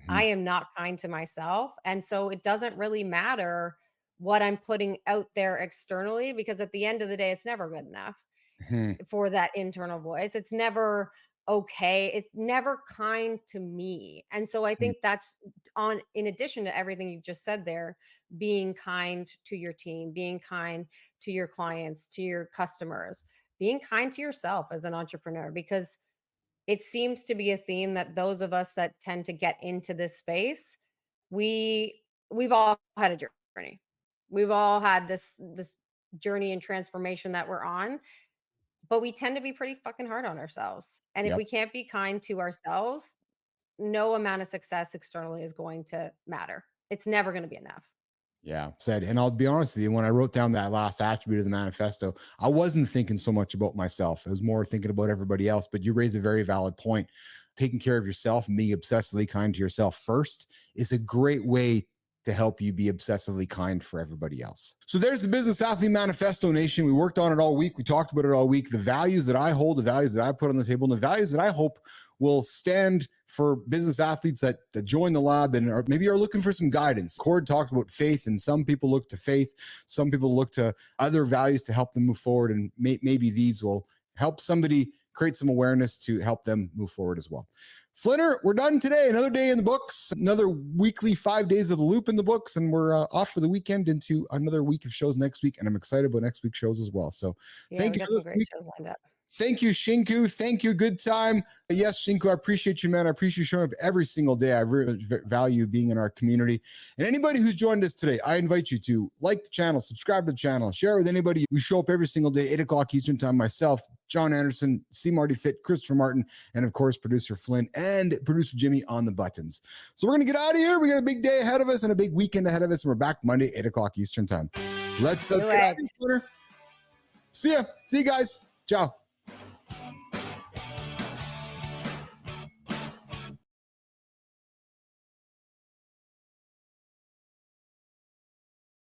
I am not kind to myself. And so it doesn't really matter what I'm putting out there externally, because at the end of the day, it's never good enough for that internal voice. It's never okay. It's never kind to me. And so I think that's in addition to everything you've just said there, being kind to your team, being kind to your clients, to your customers, being kind to yourself as an entrepreneur, because it seems to be a theme that those of us that tend to get into this space, we've all had a journey. We've all had this journey and transformation that we're on, but we tend to be pretty fucking hard on ourselves. And if we can't be kind to ourselves, no amount of success externally is going to matter. It's never going to be enough. Yeah, said. And I'll be honest with you, when I wrote down that last attribute of the manifesto, I wasn't thinking so much about myself. I was more thinking about everybody else. But you raise a very valid point. Taking care of yourself and being obsessively kind to yourself first is a great way to help you be obsessively kind for everybody else. So there's the Business Athlete Manifesto, Nation. We worked on it all week. We talked about it all week. The values that I hold, the values that I put on the table, and the values that I hope will stand for business athletes that join the lab and maybe are looking for some guidance. Cord talked about faith, and some people look to faith. Some people look to other values to help them move forward, and maybe these will help somebody create some awareness to help them move forward as well. Flinner, we're done today. Another day in the books, another weekly 5 days of the loop in the books, and we're off for the weekend into another week of shows next week, and I'm excited about next week's shows as well. So thank you for this week. Shows lined up. Thank you, Shinku. Thank you. Good time. Yes, Shinku, I appreciate you, man. I appreciate you showing up every single day. I really value being in our community. And anybody who's joined us today, I invite you to like the channel, subscribe to the channel, share with anybody. We show up every single day, 8 o'clock Eastern time. Myself, John Anderson, C. Marty Fit, Christopher Martin, and of course, producer Flynn and producer Jimmy on the buttons. So we're going to get out of here. We got a big day ahead of us and a big weekend ahead of us. And we're back Monday, 8 o'clock Eastern time. Let's get out of here, Flinner. See ya. See you guys. Ciao.